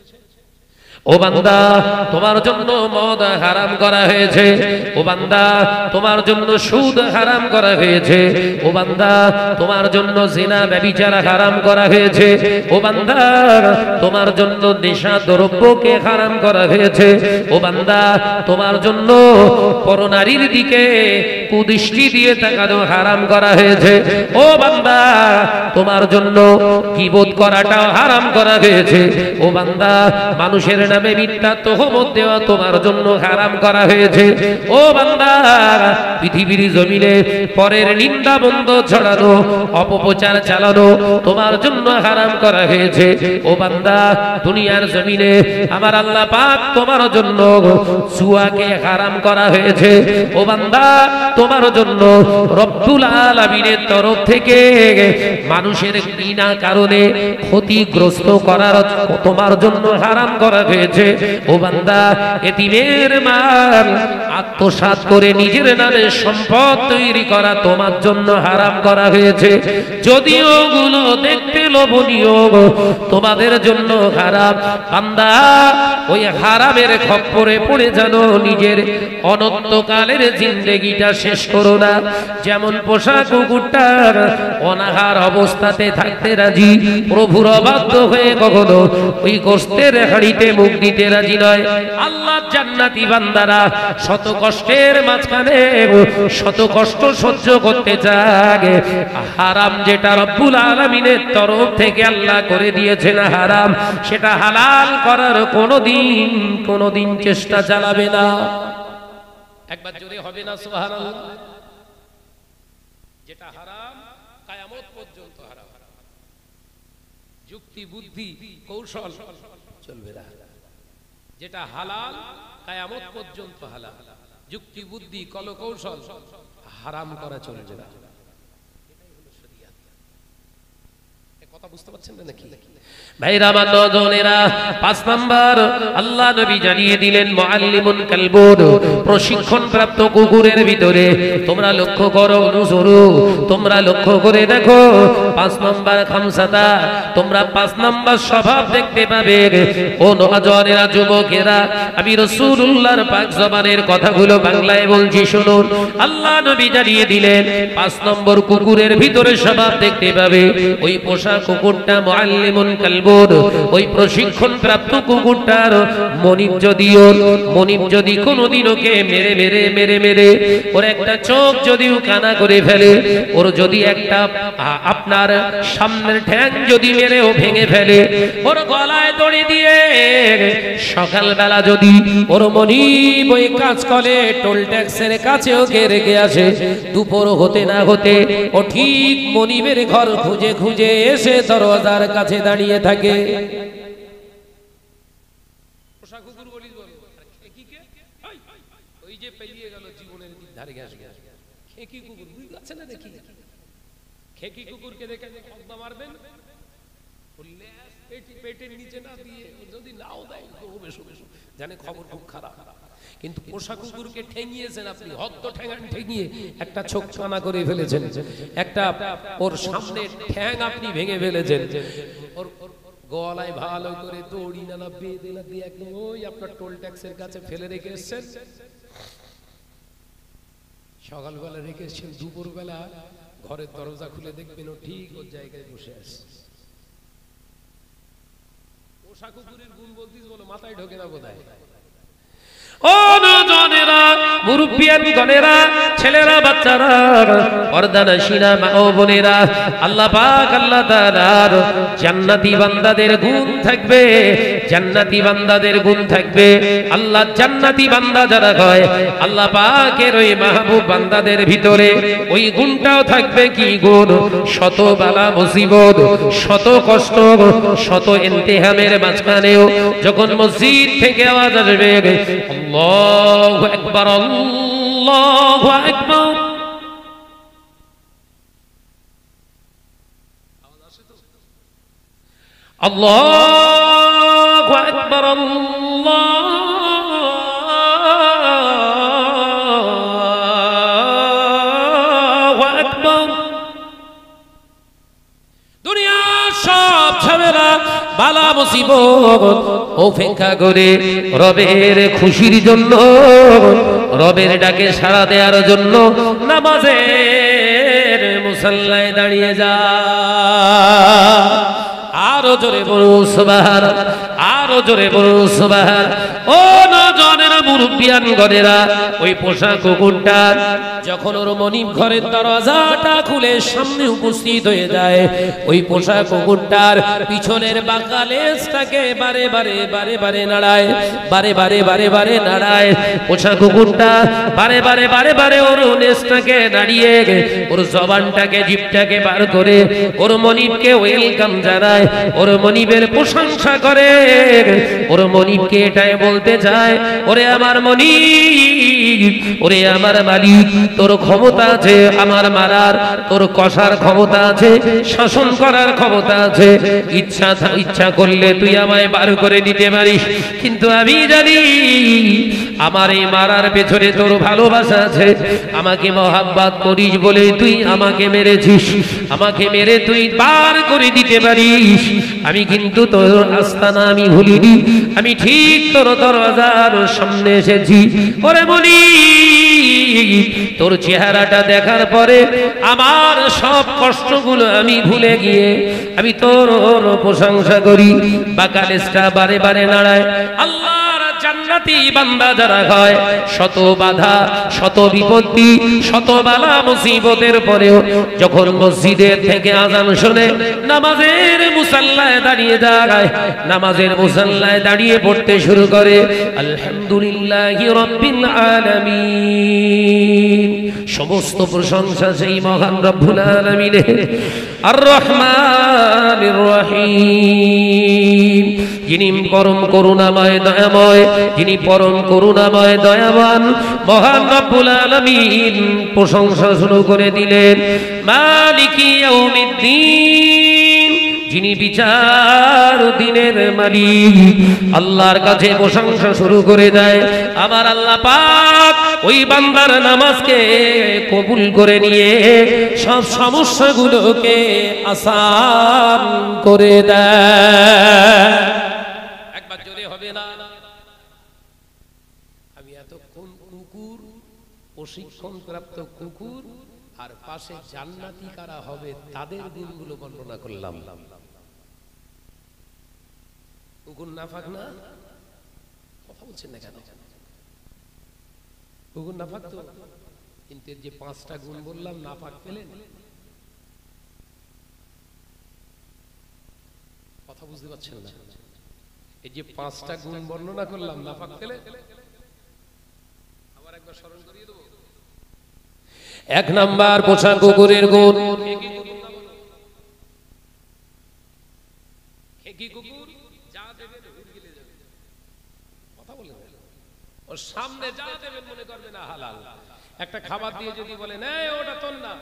ও বান্দা, তোমার জন্য মদ হারাম করা হয়েছে। ও বান্দা, তোমার জন্য সুদ হারাম করা হয়েছে। ও বান্দা, তোমার জন্য জিনা ব্যভিচার হারাম করা হয়েছে। ও বান্দা, তোমার জন্য নেশা দ্রব্যকে হারাম করা হয়েছে। ও বান্দা, তোমার জন্য পরনারীর দিকে কুদৃষ্টি দিয়ে তাকানো হারাম করা হয়েছে। ও বান্দা, তোমার জন্য গীবত করাটাও হারাম করা হয়েছে। ও বান্দা, মানুষের নামে মিথ্যা তোহমত দেওয়া তোমার জন্য হারাম করা হয়েছে। ও বান্দা, পৃথিবীর জমিনে পরের নিন্দা বন্ধ ছড়ানো, অপপ্রচার চালানো তোমার জন্য হারাম করা হয়েছে। ও বান্দা, দুনিয়ার জমিনে আমার আল্লাহ পাক তোমার জন্য জুয়াকে হারাম করা হয়েছে। ও বান্দা, তোমার জন্য রব্বুল আলামিনের তরফ থেকে মানুষের বিনা কারণে ক্ষতিগ্রস্ত করার তোমার জন্য হারাম করা হয়েছে। ও বান্দা, এতিমের মাল আত্মসাৎ করে নিজের নামে সম্পদ তৈরি করা তোমার জন্য হারাম করা হয়েছে। যদিও গুলো দেখতে লোভনীয়, তোমাদের জন্য হারাম। বান্দা, ওই হারামের খপ্পরে পড়ে জানো নিজের অনন্তকালের জিন্দেগিটা শেষ করো না। যেমন পোষা কুকুরটার অনাহার অবস্থাতে থাকতে রাজি, প্রভুর অবাধ্য হয়ে কখনো ওই গোশতের হাঁড়িতে মুখ দিতে রাজি নয়। আল্লাহ জান্নাতি বান্দারা শত কষ্টের মাঝখানে শত কষ্ট সহ্য করতে চায়। হারাম যেটা রব্বুল আলামিনের তরফ থেকে আল্লাহ করে দিয়েছেন হারাম, সেটা হালাল করার কোনোদিন চেষ্টা চালাবে না। একবার জোরে হবে না সুবহানাল্লাহ? যেটা হারাম কিয়ামত পর্যন্ত হারাম, যুক্তি বুদ্ধি কৌশল চলবে না। যেটা হালাল কিয়ামত পর্যন্ত হালাল, যুক্তি বুদ্ধি কল কৌশল হারাম করা চলবে না। কথা বুঝতে পারছেন না নাকি? ভাইরা আমার নজনেরা, 5 নাম্বার আল্লাহ নবী জানিয়ে দিলেন মুআল্লিমুন কালবুন, প্রশিক্ষণ প্রাপ্ত কুকুরের ভিতরে তোমরা লক্ষ্য করো, অনুসরু তোমরা লক্ষ্য করে দেখো। 5 নাম্বার খামসাতা, তোমরা 5 নাম্বার স্বভাব দেখতে পাবে। ও নজনেরা, যুবকেরা, আমি রাসূলুল্লাহর পাক জবানের কথাগুলো বাংলায় বলছি, শুনুন। আল্লাহ নবী জানিয়ে দিলেন 5 নম্বর কুকুরের ভিতরে স্বভাব দেখতে পাবে। ওই পোষা কুকুরটা মুআল্লিমুন কালবুন, ওই প্রশিক্ষণ প্রাপ্ত কুকুরটার মনিব যদি কোনোদিন ওকে মেরে ওর একটা চোখ যদিও কানা করে ফেলে, ওর যদি একটা আপনার সামনের ঠ্যাং যদি মেরে ও ভেঙে ফেলে, ওর গলায় দড়ি দিয়ে সকালবেলা যদি ওর মনিব ওই কাজ করে টোল ট্যাক্সের কাছে ওকে রেখে আসে, দুপুর হতে না হতে ও ঠিক মনিবের ঘর খুঁজে খুঁজে এসে দরজার কাছে দাঁড়িয়ে থাকে। পোষা কুকুর বলি বল, খেকিকে ওই যে পেরিয়ে গেল জীবনের ধারে ঘাস ঘাস, খেকি কুকুর বুঝতে পারছেন না দেখি? খেকি কুকুরকে দেখে খদ্দা মারবেন, পেটের নিচে না দিয়ে যদি নাও দেয় জানে খবর খুব খারাপ। কিন্তু পোষা কুকুরকে ঠেঙিয়েছেন আপনি, হদ্দ ঠেঙিয়ে একটা চোখ কানা করে ফেলেছেন, একটা ওর সামনে ঠ্যাং আপনি ভেঙে ফেলেছেন, ওর গলায় ভালো করে দড়ি নানা বেঁধে না দিয়ে একদম ওই আপনার টোল ট্যাক্সের কাছে ফেলে রেখে এসছেন। সকালবেলা রেখে এসছেন, দুপুরবেলা ঘরের দরজা খুলে দেখবেন ও ঠিক ওর জায়গায় বসে আছে। পোষা কুকুরের গুণ বলতিস বলো, মাথায় ঢোকে না বোধহয়। ও নজনেরা, মুরব্বিয়ান গনেরা, ছেলেরা, বাচ্চারা, পর্দানশীনা মা ও বোনেরা, আল্লাহ পাক আল্লাহ তাআলার জান্নাতি বান্দাদের গুণ থাকবে, জান্নাতি বান্দাদের গুণ থাকবে। আল্লাহ জান্নাতি বান্দা যারা হয়, আল্লাহ পাকের ওই মাহবুব বান্দাদের ভিতরে ওই গুণটাও থাকবে। কি গুণ? শত বালা মুসিবত, শত কষ্ট, শত ইমতিহানের মাঝখানেও যখন মসজিদ থেকে আওয়াজ আসবে আল্লাহু আকবার, আল্লাহু আকবার, আল্লাহু আকবার, আল্লাহু আকবার, দুনিয়ার সব ঝামেলা বালা মুসিবত উপেক্ষা করে রবের খুশির জন্য, রবের ডাকে সাড়া দেওয়ার জন্য নামাজের মুসাল্লায় দাঁড়িয়ে যা। আরো জোরে বলুন সুবহানাল্লাহ, আরো জোরে বলুন সুবহানাল্লাহ। ও নজনেরা, মুরব্বিয়ান গনেরা, ওই পোষা কুকুরটা যখন ওর মনিব ঘরের দরজাটা খুলে সামনে উপস্থিত হয়ে যায়, ওই পোষা কুকুরটার পিছনের বাঁকা লেজটাকে বারে বারে বারে বারে নাড়ায়, বারে বারে বারে বারে নাড়ায়। পোষা কুকুরটা বারে বারে বারে বারে ওর লেজটাকে নাড়িয়ে ওর জবানটাকে, জিভটাকে বার করে ওর মনিবকে ওয়েলকাম জানায়, ওর মনিবের প্রশংসা করে, ওর মনিবকে এটাই বলতে চায়, ওরে আমার মনিব, ওরে আমার মালিক, তোর ক্ষমতা আছে আমার মারার, তোর কষার ক্ষমতা আছে, শাসন করার ক্ষমতা আছে, ইচ্ছা করলে তুই আমায় বার করে দিতে পারিস, কিন্তু আমি জানি আমার এই মারার পেছনে তোর ভালোবাসা আছে, আমাকে মহাব্বত করিস বলে তুই আমাকে মেরেছিস, আমাকে মেরে তুই বার করে দিতে পারিস। আমি কিন্তু তোর আস্তানা আমি ভুলিনি, আমি ঠিক তোর দরজার সামনে এসেছি। ওরে বলি, তোর চেহারাটা দেখার পরে আমার সব কষ্টগুলো আমি ভুলে গিয়ে আমি তোর প্রশংসা করি। বাকালেসটা বারে বারে নাড়ায়। আল্লাহর জান্নাতি বান্দা যারা হয়, শত বাধা, শত বিপত্তি, শত বালা মুসিবতের পরেও যখন মসজিদের থেকে আযান শুনে নামাজের মুসাল্লায় দাঁড়িয়ে যায়, নামাজের মুসাল্লায় দাঁড়িয়ে পড়তে শুরু করে আলহামদুলিল্লাহি রাব্বিল আলামিন, সমস্ত প্রশংসা সেই মহান রব্বুল আলামিনের। আর রহমানির রহিম, যিনি পরম করুণাময় দয়াময়, যিনি পরম করুণাময় দয়াবান মহান রব্বুল আলামিন প্রশংসা শুরু করে দিলেন। মালিকি ইয়াউমিদ্দিন, যিনি বিচার দিনের মালিক, আল্লাহর কাছে প্রশংসা শুরু করে দেয়। আমার আল্লাহ পাক ওই বান্দার নামাজকে কবুল করে নিয়ে সব সমস্যাগুলোকে আসান করে দেয়। একবার জোরে হবে না? আমি এতক্ষণ কুকুর, প্রশিক্ষণ প্রাপ্ত কুকুর আর পাশে জান্নাতি কারা হবে তাদের গুণগুলো বর্ণনা করলাম। কুকুর নাফাক না? কথা বলছেন না কেন? কুকুর নাফাক তো, কিন্তু যে 5টা গুণ বললাম নাফাক পেলেন? কথা বুঝতে পারছেন না? এই যে 5টা গুণ বর্ণনা করলাম, নাফাক পেলেন? আবার একবার স্মরণ করিয়ে দেবো। 1 নাম্বার পোষা কুকুরের গুণ, খেকি কুকুর যা দেবেন হুড়গিলে যাবে। কথা বলেন, ওর সামনে যা দেবেন মনে করবে না হালাল। একটা খাবার দিয়ে যদি বলেন এই ওটা তোর না,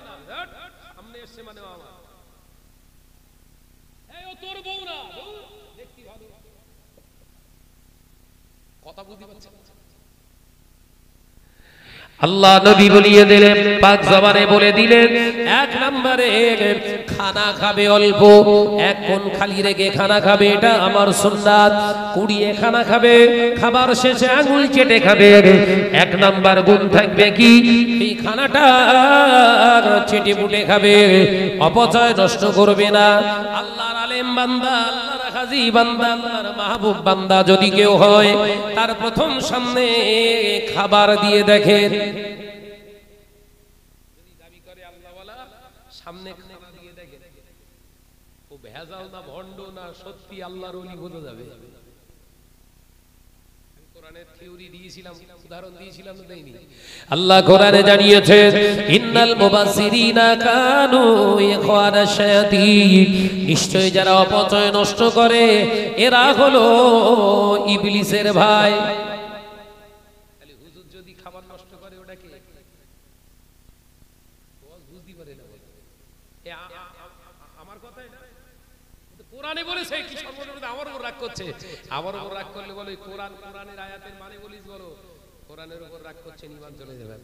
সামনে এসে মানে আমার, এই ও তোর বউ না, দেখতে ভালো। কথা বুঝতে পারছেন? আল্লাহ নবী বলিয়ে দিলেন, পাক জবানে বলে দিলেন, এক নম্বরে খানা খাবে অল্প, এক কোণ খালি রেখে খানা খাবে, এটা আমার সুন্নাত। কুড়িয়ে খানা খাবে, খাবার শেষে আঙুল চেটে খাবে। এক নাম্বার গুণ থাকবে কি, এই খানাটা চেটে পুটে খাবে, অপচয় নষ্ট করবে না। আল্লাহর আলেম বান্দা, আল্লাহর হাজি বান্দা, আল্লাহর মাহবুব বান্দা যদি কেউ হয়, তার প্রথম সামনে খাবার দিয়ে দেখেন, সামনে খাবার দিয়ে দেখেন, ও ভেজাল না ভণ্ড না সত্যি আল্লাহর ওলি বোঝা যাবে। কোরআনের থিওরি দিয়েছিলাম, উদাহরণ দিয়েছিলাম, দেইনি? আল্লাহ কোরআনে জানিয়েছেন, ইন্নাল মুবাসসিরিনা কানু ইখওয়ানাশ শায়াতিন, নিশ্চয় যারা অপচয় নষ্ট করে এরা হলো ইবলিসের ভাই। তাহলে হুজুর যদি খাবার নষ্ট করে ওটা কি বুঝতে পারে না? আমার কথা এটা কোরআনে বলেছে, কি সর্বনাশ, আমার উপর রাগ করছে। আমার উপর রাগ করলে বলে কোরআন, কোরআনের আয়াতের মানে বলিস, বলো কোরআনের উপর রাগ করছেন, ঈমান চলে যাবে।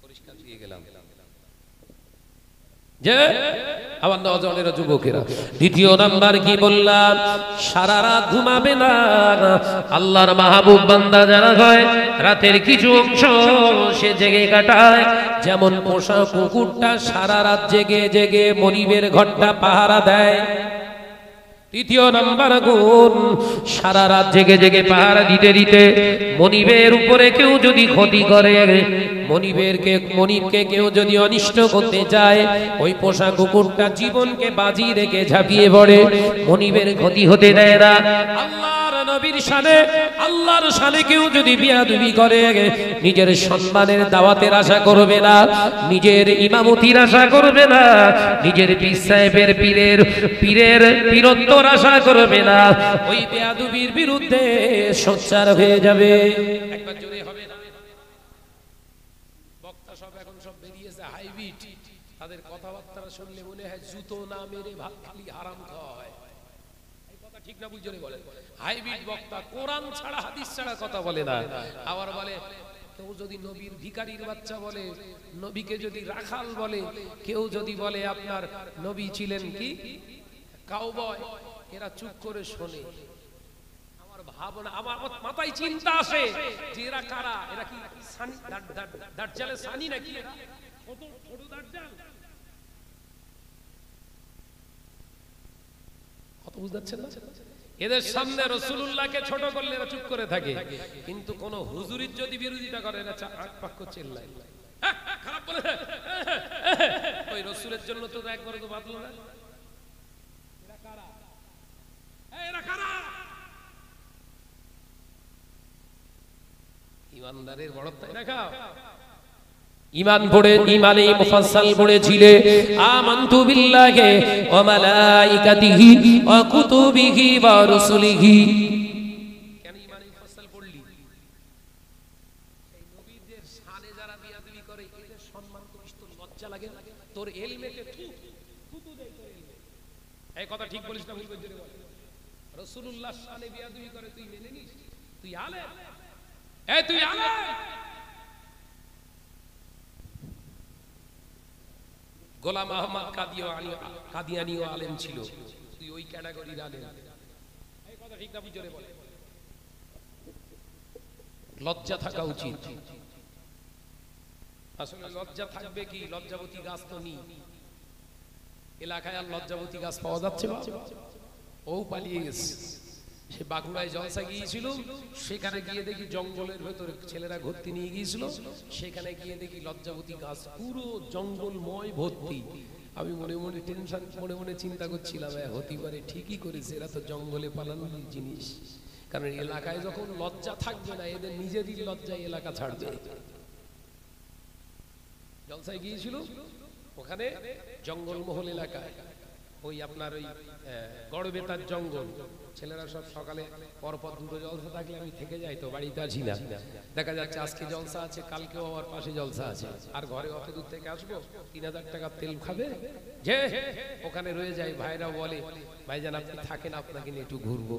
পরিষ্কার দিয়ে গেলাম যে আমার নওজওয়ানের যুবকেরা। দ্বিতীয় নাম্বার কি বললাম, সারা রাত ঘুমাবে না। আল্লাহর মাহবুব বান্দা যারা হয়, রাতের কিছু অংশ সে জেগে কাটায়। যেমন পোষা কুকুরটা সারা রাত জেগে জেগে মনিবের ঘরটা পাহারা দেয়। তৃতীয় নাম্বার গুণ, সারা রাত জেগে জেগে পাহারা দিতে দিতে মনিবের উপরে কেউ যদি ক্ষতি করে, মনিবকে কেউ যদি অনিষ্ট করতে চায়, ওই পোষা কুকুরটা জীবনকে বাজি রেখে ঝাঁপিয়ে পড়ে, মনিবের ক্ষতি হতে দেয় না। আল্লাহর নবীর শানে, আল্লাহর শানে কেউ যদি বিয়াদবি করে, নিজের সম্মানের দাওয়াতের আশা করবে না, নিজের ইমামতির আশা করবে না, নিজের পীর সাহেবের পীরের বীরত্বর আশা করবে না, ওই বিয়াদবির বিরুদ্ধে সোচ্চার হয়ে যাবে। একবার জোরে হবে না? বক্তা সব এখন সব বেরিয়েছে হাইব্রিড, তাদের কথাবার্তা শুনলে মনে হয় জুতো না মেরে ভাত খালি হারাম খাওয়া হয়। এই কথা ঠিক না, বুঝ জোরে বলেন। হাইব্রিড বক্তা কোরআন ছাড়া হাদিস ছাড়া কথা বলে না। আবার বলে কেউ যদি নবীর ভিখারির বাচ্চা বলে, নবীকে যদি রাখাল বলে, কেউ যদি বলে আপনার নবী ছিলেন কি কাউবয়, এরা চুপ করে শোনে। আমার ভাবনা, আমার মাথায় চিন্তা আসে যে এরা কারা, এরা কি দাজ্জালের সানি নাকি? এরা ছোট ছোট দাজ্জাল, কত বুঝাচ্ছেন না? এদের সামনে রাসূলুল্লাহকে ছোট করলে এরা চুপ করে থাকে, কিন্তু কোন হুজুরির যদি বিরোধিতা করে এরা আট পাক করে চিল্লায়, খারাপ বলে। ওই রাসূলের জন্য তো একবার তো বাদলো না। ইমানদারের বড়ত্বই দেখাও। ঈমান পড়ে, ঈমানে মুফাসসাল পড়েছিলে, আমানতু বিল্লাহি ওয়া মালাইকাতিহি ওয়া কুতুবিহি ওয়া রুসুলিহি। কেন ঈমানে মুফাসসাল পড়লি? এই নবীদের শানে যারা বিয়াদবি করে, এদের সম্মান করিস, তোর লজ্জা লাগে? তোর ইলমেতে থুতু দেয় তোর ইলমে। এই কথা ঠিক বলিস না? ভুল করে বল। রাসূলুল্লাহ শানে বিয়াদবি করে, তুই মেনে নিস? তুই আলেম? এই তুই আলেম? গোলাম আহমদ কাদিয়ানীও আলেম ছিল, তুই ওই ক্যাটাগরির আলেম? এই কথা ঠিক না, বুঝরে বলে। লজ্জা থাকা উচিত। আসলে লজ্জা থাকবে কি? লজ্জাবতী গাছ তো নেই এলাকায়, আর লজ্জাবতী গাছ পাওয়া যাচ্ছে? ও পালিয়ে গেছে। সে বাঁকুড়ায় জলসা গিয়েছিল, সেখানে গিয়ে দেখি জঙ্গলের ভেতরে ছেলেরা ঘুরতে নিয়ে গিয়েছিল, সেখানে গিয়ে দেখি লজ্জাবতী গাছ পুরো জঙ্গলময় ভর্তি। আমি মনে মনে টেনশন, মনে মনে চিন্তা করছিলাম, হতে পারে ঠিকই করেছে, এরা তো জঙ্গলে পালানোর জিনিস। কারণ এলাকায় যখন লজ্জা থাকবে না, এদের নিজেরই লজ্জায় এলাকা ছাড়বে। জলসায় গিয়েছিল, ওখানে জঙ্গলমহল এলাকায়, ওই আপনার ওই গড়বেতার জঙ্গল, ছেলেরা সব সকালে পরপর দুটো জলসা থাকলে আমি থেকে যাই, তো বাড়িতে আসি না। দেখা যাচ্ছে আজকে জলসা আছে, কালকেও আমার পাশে জলসা আছে, আর ঘরে অত দূর থেকে আসবো, 3000 টাকার তেল খাবে, যে ওখানে রয়ে যায়। ভাইরা বলে, ভাইজান আপনি থাকেন, আপনাকে নিয়ে একটু ঘুরবো,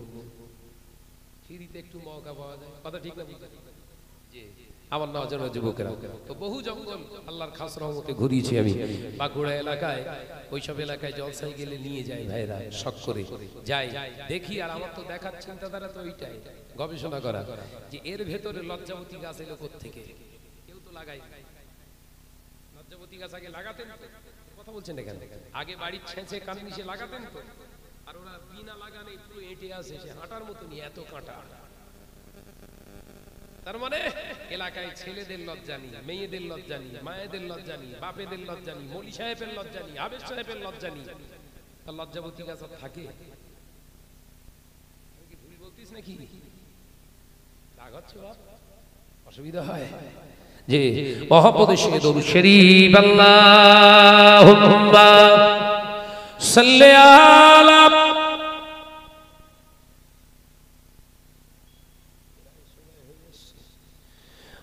ফ্রিতে একটু মৌকা পাওয়া যায়। কথা ঠিক না? আমার নজর যুবকেরা তো বহু জঙ্গল আল্লাহর খাস রহমতে ঘুরিয়েছি আমি বাঁকুড়া এলাকায়, ওইসব এলাকায় জলসায় গেলে নিয়ে যায় ভাইরা, শখ করে যাই দেখি। আর আমার তো দেখার চিন্তাধারা তো ওইটাই, গবেষণা করা যে এর ভেতরে লজ্জাবতী গাছ এলো কোত্থেকে, কেউ তো লাগাই। লজ্জাবতী গাছ আগে লাগাতেন তো, কথা বলছেন এখানে, আগে বাড়ির ছেঁচে কান্নিসে লাগাতেন তো, আর ওরা বিনা লাগানে পুরো এঁটে আসে, সে হাঁটার মতো নিয়ে এত কাঁটা। তার মানে এলাকায় ছেলেদের লজ্জা নেই, মেয়েদের লজ্জা নেই, মায়েদের লজ্জা নেই, বাপেদের লজ্জা নেই, মলি সাহেবের লজ্জা নেই, আবেদ সাহেবের লজ্জা নেই। তার লজ্জাবতী গাছ থাকে? ভুল বলতিস নাকি? রাগ হচ্ছে বাপ, অসুবিধা হয় যে মহাপদেশে দরুদ শরীফ আল্লাহুম্মা সাল্লি আলা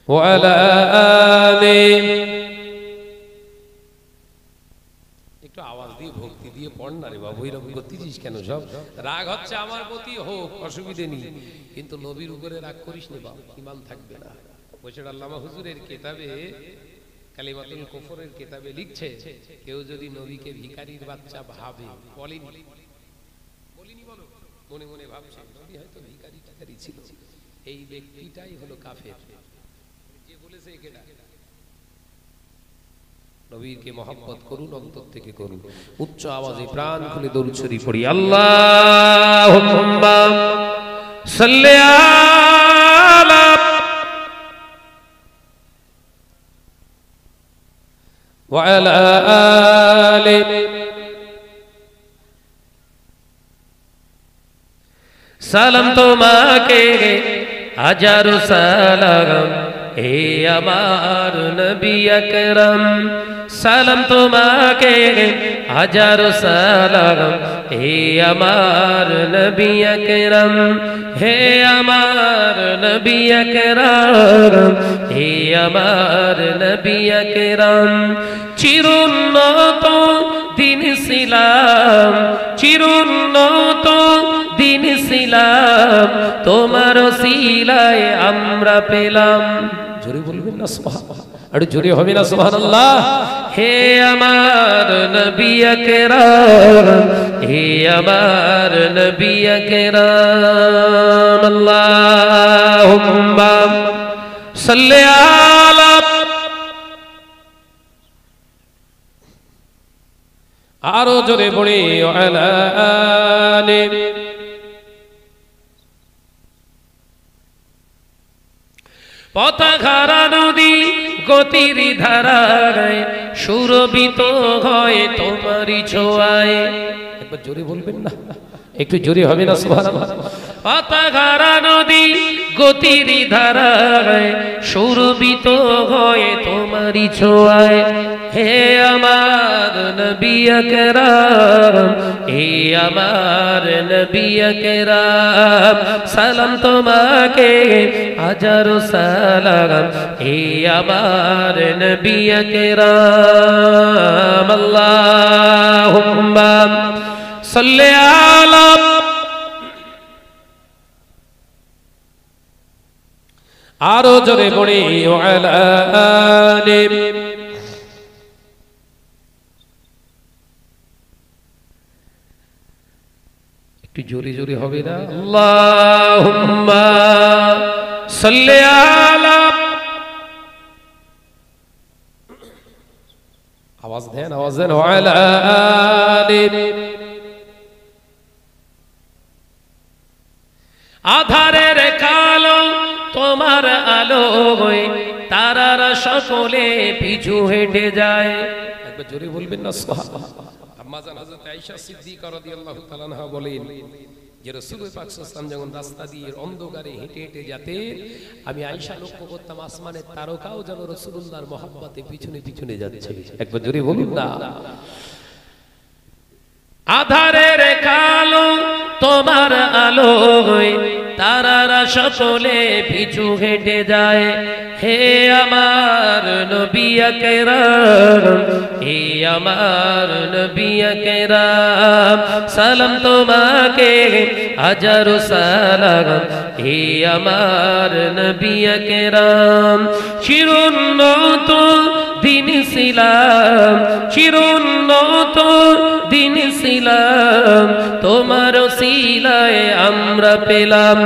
ওয়ালা আলি। একটু আওয়াজ দিয়ে ভক্তি দিয়ে পড় না রে বাবু, এরকম করতেছিস কেন? সব রাগ হচ্ছে আমার প্রতি, হোক, অসুবিধে নেই, কিন্তু নবীর উপরে রাগ করিস নি বাবা, ঈমান থাকবে না। বৈশাখ আল্লামা হুজুরের কিতাবে, কালিমাতুল কুফরের কিতাবে লিখছে, কেউ যদি নবীকে ভিখারির বাচ্চা ভাবে, বলিনি বলো, মনে মনে ভাবছে নবী হয়তো ভিখারি টিখারি ছিল, এই ব্যক্তিটাই হলো কাফের। নবীকে মহব্বত করুন, অন্তর থেকে করুন, উচ্চ আওয়াজে প্রাণ খুলে দরুদ শরীফ পড়ি। আল্লাহুম্মা সাল্লি আলা ওয়া আলা আলি। সালাম তোমাকে হাজারো সালাম হে আমার নবী আকরাম, সালাম তোমাকে হাজারো সালাম হে আমার নবী আকরাম, হে আমার নবী আকরাম, হে আমার নবী আকরাম। চিরুন্নত দিন ছিলাম, চিরুন্নত দিন ছিলাম, তোমার ওসিলায় আমরা পেলাম। জোরে বলবেন না সুবহানাল্লাহ, আর জোরে হবে না সুবহানাল্লাহ। হে আমার নবী আকরাম, হে আমার নবী আকরাম, আল্লাহুম্মা সাল্লি আলা। আরো জোরে পড়ি আলা আলি। পথঘারা নদী গতির ধারায় সুরভিত হয় তোমারই ছোঁয়ায়। একবার জোরে বলবেন না, একটু জোরে হবে না সুবহানাল্লাহ। পথঘারা নদী গতির ধারায় সুরভিত হয় তোমারই ছোঁয়ায়, হে আমার নবী আকরাম, হে আমার নবী আকরাম। সালাম তোমাকে হাজারো সালাম হে আমার নবী আকরাম, আল্লাহুম্মা সাল্লি আলা। আরো জোরে পড়ি ওয়ালা আলি। একটু জোরে জোরে হবে না? আল্লাহুম্মা সাল্লি আলা। আওয়াজ দেন, আওয়াজ দেন। ওয়ালা আলি। আধারের কালো তোমার আলোয় তারারা সকলে পিছু হেঁটে যায়। একবার জোরে বলবেন না সুবহানাল্লাহ। আম্মা জান হযরত আয়েশা সিদ্দিকা রাদিয়াল্লাহু তাআলা আনহা বলেন যে রাসূল পাক সাল্লাল্লাহু আলাইহি ওয়াসাল্লাম যখন রাস্তা দিয়ে অন্ধকারে হেঁটে হেঁটে যেতেন, আমি আয়েশা লক্ষ্য করতাম আসমানের তারকাও যেন রাসূলুল্লাহর মহব্বতে পিছনে পিছনে যাচ্ছে। একবার জোরে বলুন না। আধারের কালো তোমার আলোয় তারারা সকলে পিছু হেঁটে যায়। হে আমার নবী আকরাম, হে আমার নবী আকরাম, সালাম তোমাকে হাজারো সালাম। হে আমার নবী আকরাম, চিরোন্নত দিন ছিলাম, চিরোন্নত দিন ছিলাম, তোমার ওসিলায় আমরা পেলাম।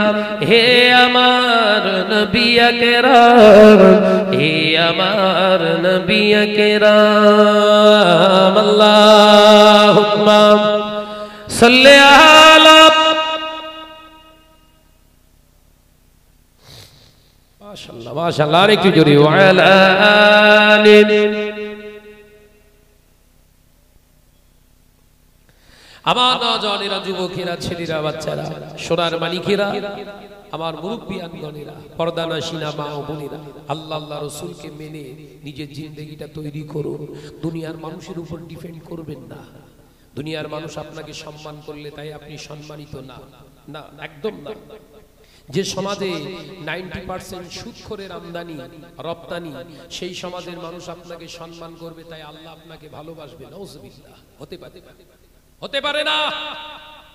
হে আমার নবী আকরাম, হে আমার নবী আকরাম, আল্লাহুম্মা সাল্লি আলা মাশাআল্লাহ মাশাআল্লাহ, আরেকটু জোরে ওয়ালা আলি। আমার নওজওয়ানেরা, যুবকেরা, ছেলেরা, বাচ্চারা, সোনার মালিকেরা, আমার মুরব্বিয়ানগণেরা, পর্দানাশিনা মা ও বোনেরা, আল্লাহ আল্লাহ রসুলকে মেনে নিজের জিন্দেগিটা তৈরি করুন। দুনিয়ার মানুষের উপর ডিপেন্ড করবেন না। দুনিয়ার মানুষ আপনাকে সম্মান করলে তাই আপনি সম্মানিত না, না, একদম না। যে সমাজে 90% সুদখোরের আমদানি রপ্তানি, সেই সমাজের মানুষ আপনাকে সম্মান করবে তাই আল্লাহ আপনাকে ভালোবাসবে, নাউজুবিল্লাহ। হতে পারে না।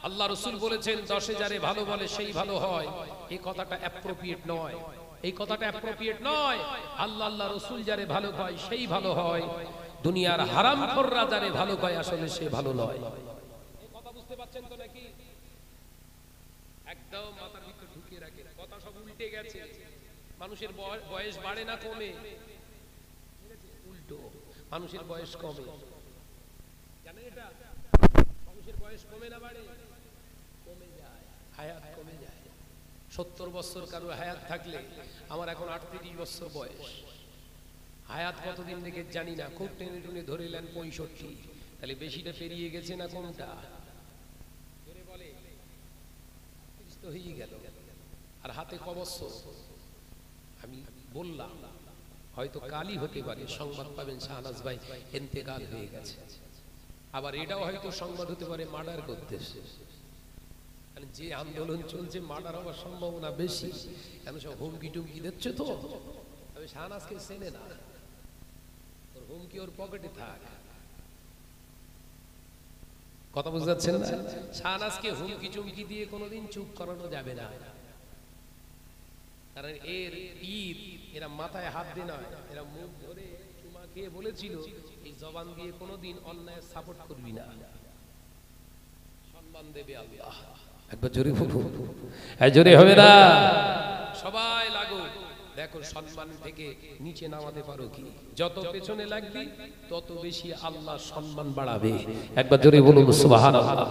আল্লাহ রসুল বলেছেন 10,000 ভালো বলে সেই ভালো হয়। এই কথাটা অ্যাপ্রোপ্রিয়েট নয়, এই কথাটা অ্যাপ্রোপ্রিয়েট নয়। আল্লাহ আল্লাহ রসুল যারে ভালো কয় সেই ভালো হয়। দুনিয়ার হারামখোররা যারে ভালো কয় আসলে সে ভালো নয়। এই কথা বুঝতে পারছেন তো নাকি? একদম মাথার ভিতর ঢুকিয়ে রাখেন, কথা সব উল্টে গেছে। মানুষের বয়স বাড়ে না কমে, উল্টো মানুষের বয়স কমে। জানেন এটা? মানুষের বয়স কমে না বাড়ে? কমে যায়, হায়াত কমে যায়। 70 বছর কারো হায়াত থাকলে, আমার এখন 38 বছর বয়স, হায়াত কতদিন থেকে জানি না, খুব টেনে টুনে ধরেলেন 65, তাহলে বেশিটা পেরিয়ে গেছে না কোনটা? বলে হয়ে গেল। আর হাতে ক বছর? আমি বললাম হয়তো কালই হতে পারে সংবাদ পাবেন শাহনাজ ভাই ইন্তেকাল হয়ে গেছে। আবার এটাও হয়তো সংবাদ হতে পারে মার্ডার করতেছে। যে আন্দোলন চলছে মার্ডার হওয়ার সম্ভাবনা বেশি, কেন সব হুমকি টুমকি দিচ্ছে তো। তবে শাহনাজকে চেনে না, ওর হুমকি ওর পকেটে থাক। কথা বুঝতে পারছেন না? শাহনাজকে হুমকি চুমকি দিয়ে কোনোদিন চুপ করানো যাবে না, কারণ এর পীর, এরা মাথায় হাত দিয়ে নয়, এরা মুখ ধরে চুমা খেয়ে বলেছিল এই জবান দিয়ে কোনোদিন অন্যায় সাপোর্ট করবি না, সম্মান দেবে আল্লাহ। একবার জোরে ফুফু, জোরে হবে না? সবাই লাগো, দেখো সম্মান থেকে নিচে নামাতে পারো কি? যত পেছনে লাগবি তত বেশি আল্লাহ সম্মান বাড়াবে। একবার জোরে বলুন সুবহানাল্লাহ।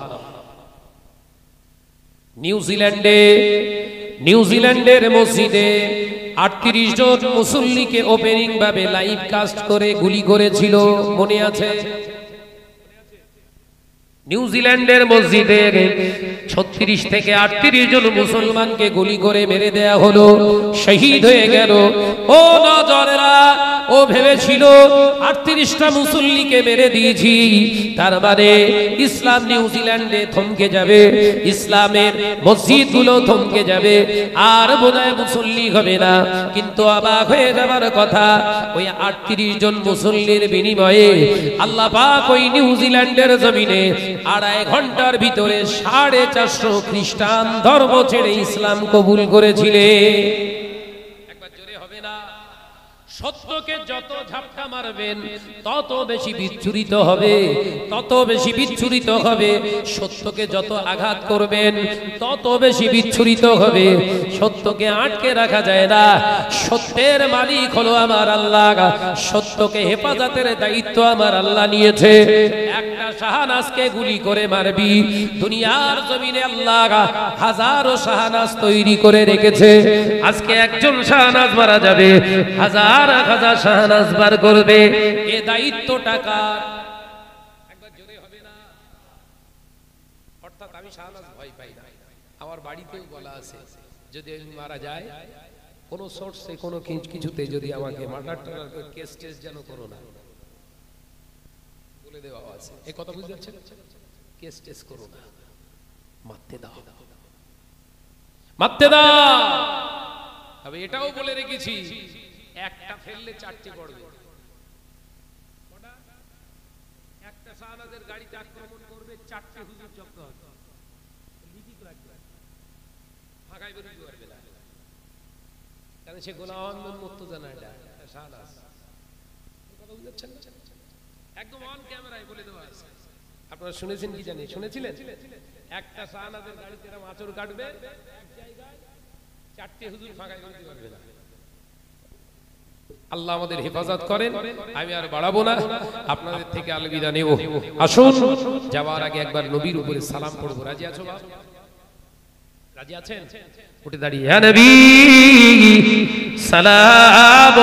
নিউজিল্যান্ডের মসজিদে 38 জন মুসল্লিকে ওপেনিং ভাবে লাইভ কাস্ট করে গুলি করেছিল, মনে আছে? নিউজিল্যান্ডের মসজিদে 36 থেকে 38 জন মুসলমানকে গুলি করে মেরে দেয়া হলো, শহীদ হয়ে গেল। ও নজরেরা, ও ভেবেছিল 38টা মুসল্লিকে মেরে দিয়েছি, তার মানে ইসলাম নিউজিল্যান্ডে থমকে যাবে, ইসলামের মসজিদগুলো থমকে যাবে, আর বোধহয় মুসল্লি হবে না। কিন্তু অবাক হয়ে যাবার কথা, ওই 38 জন মুসল্লির বিনিময়ে আল্লাহ পাক ওই নিউজিল্যান্ডের জমিনে 2.5 ঘন্টার ভিতরে 450 খ্রিস্টান ধর্ম ছেড়ে ইসলাম কবুল করেছিলেন। একবার জোরে হবে না? সত্যকে যত ঝাপটা মারবেন তত বেশি বিচ্ছুরিত হবে, তত বেশি বিচ্ছুরিত হবে। সত্যকে যত আঘাত করবেন তত বেশি বিচ্ছুরিত হবে। সত্যকে আটকে রাখা যায় না। সত্যের মালিক হলো আমার আল্লাহ, সত্যকে হেফাজতের দায়িত্ব আমার আল্লাহ নিয়েছে। একটা শাহনাজকে গুলি করে মারবি, দুনিয়ার জমিনে আল্লাহ হাজারো শাহনাজ তৈরি করে রেখেছে। আজকে একজন শাহনাজ মারা যাবে, হাজার হাজার শাহনাজ বার করবে। এ দায়িত্বটা কার? একবার জোরে হবে না? অর্থাৎ আমি শাহনাজ ভয় পাই না। আমার বাড়িতেও বলা আছে, যদি আমি মারা যায় কোন সোর্সে কোনো কিছুতে যদি আমাকে মার্ডার কেস টেস যেন করো না, বলে দেওয়া আছে। এই কথা বুঝতে পারছেন? কেস টেস করো না, মারতে দাও, মারতে দাও। তবে এটাও বলে রেখেছি, একটা ফেললে চারটে পড়বে। একটা শাহনাজের গাড়িতে আক্রমণ করবে, চারটে হুজুর জব্দ হবে, লিখিত রাখবে, ফাঁকায় বেরোতে পারবে না, কারণ সে গোলাম মুর্তজা এটা শাহনাজ। কথা বুঝছেন? একদম অন ক্যামেরায় বলে দেওয়া আছে। আপনারা শুনেছেন কি জানি? শুনেছিলেন? একটা শাহনাজের গাড়িতে এরকম আঁচড় কাটবে, এক জায়গায় চারটে হুজুর ফাঁকায় বেরোতে পারবে না। আল্লাহ আমাদের হেফাজত করেন। আমি আর বাড়াবো না, আপনাদের থেকে আলবিদা নেব। আসুন, যাওয়ার আগে একবার নবীর উপরে সালাম পড়বো। রাজি আছো বাপ? রাজি আছেন? উঠে দাঁড়িয়ে, ইয়া নবী সালাম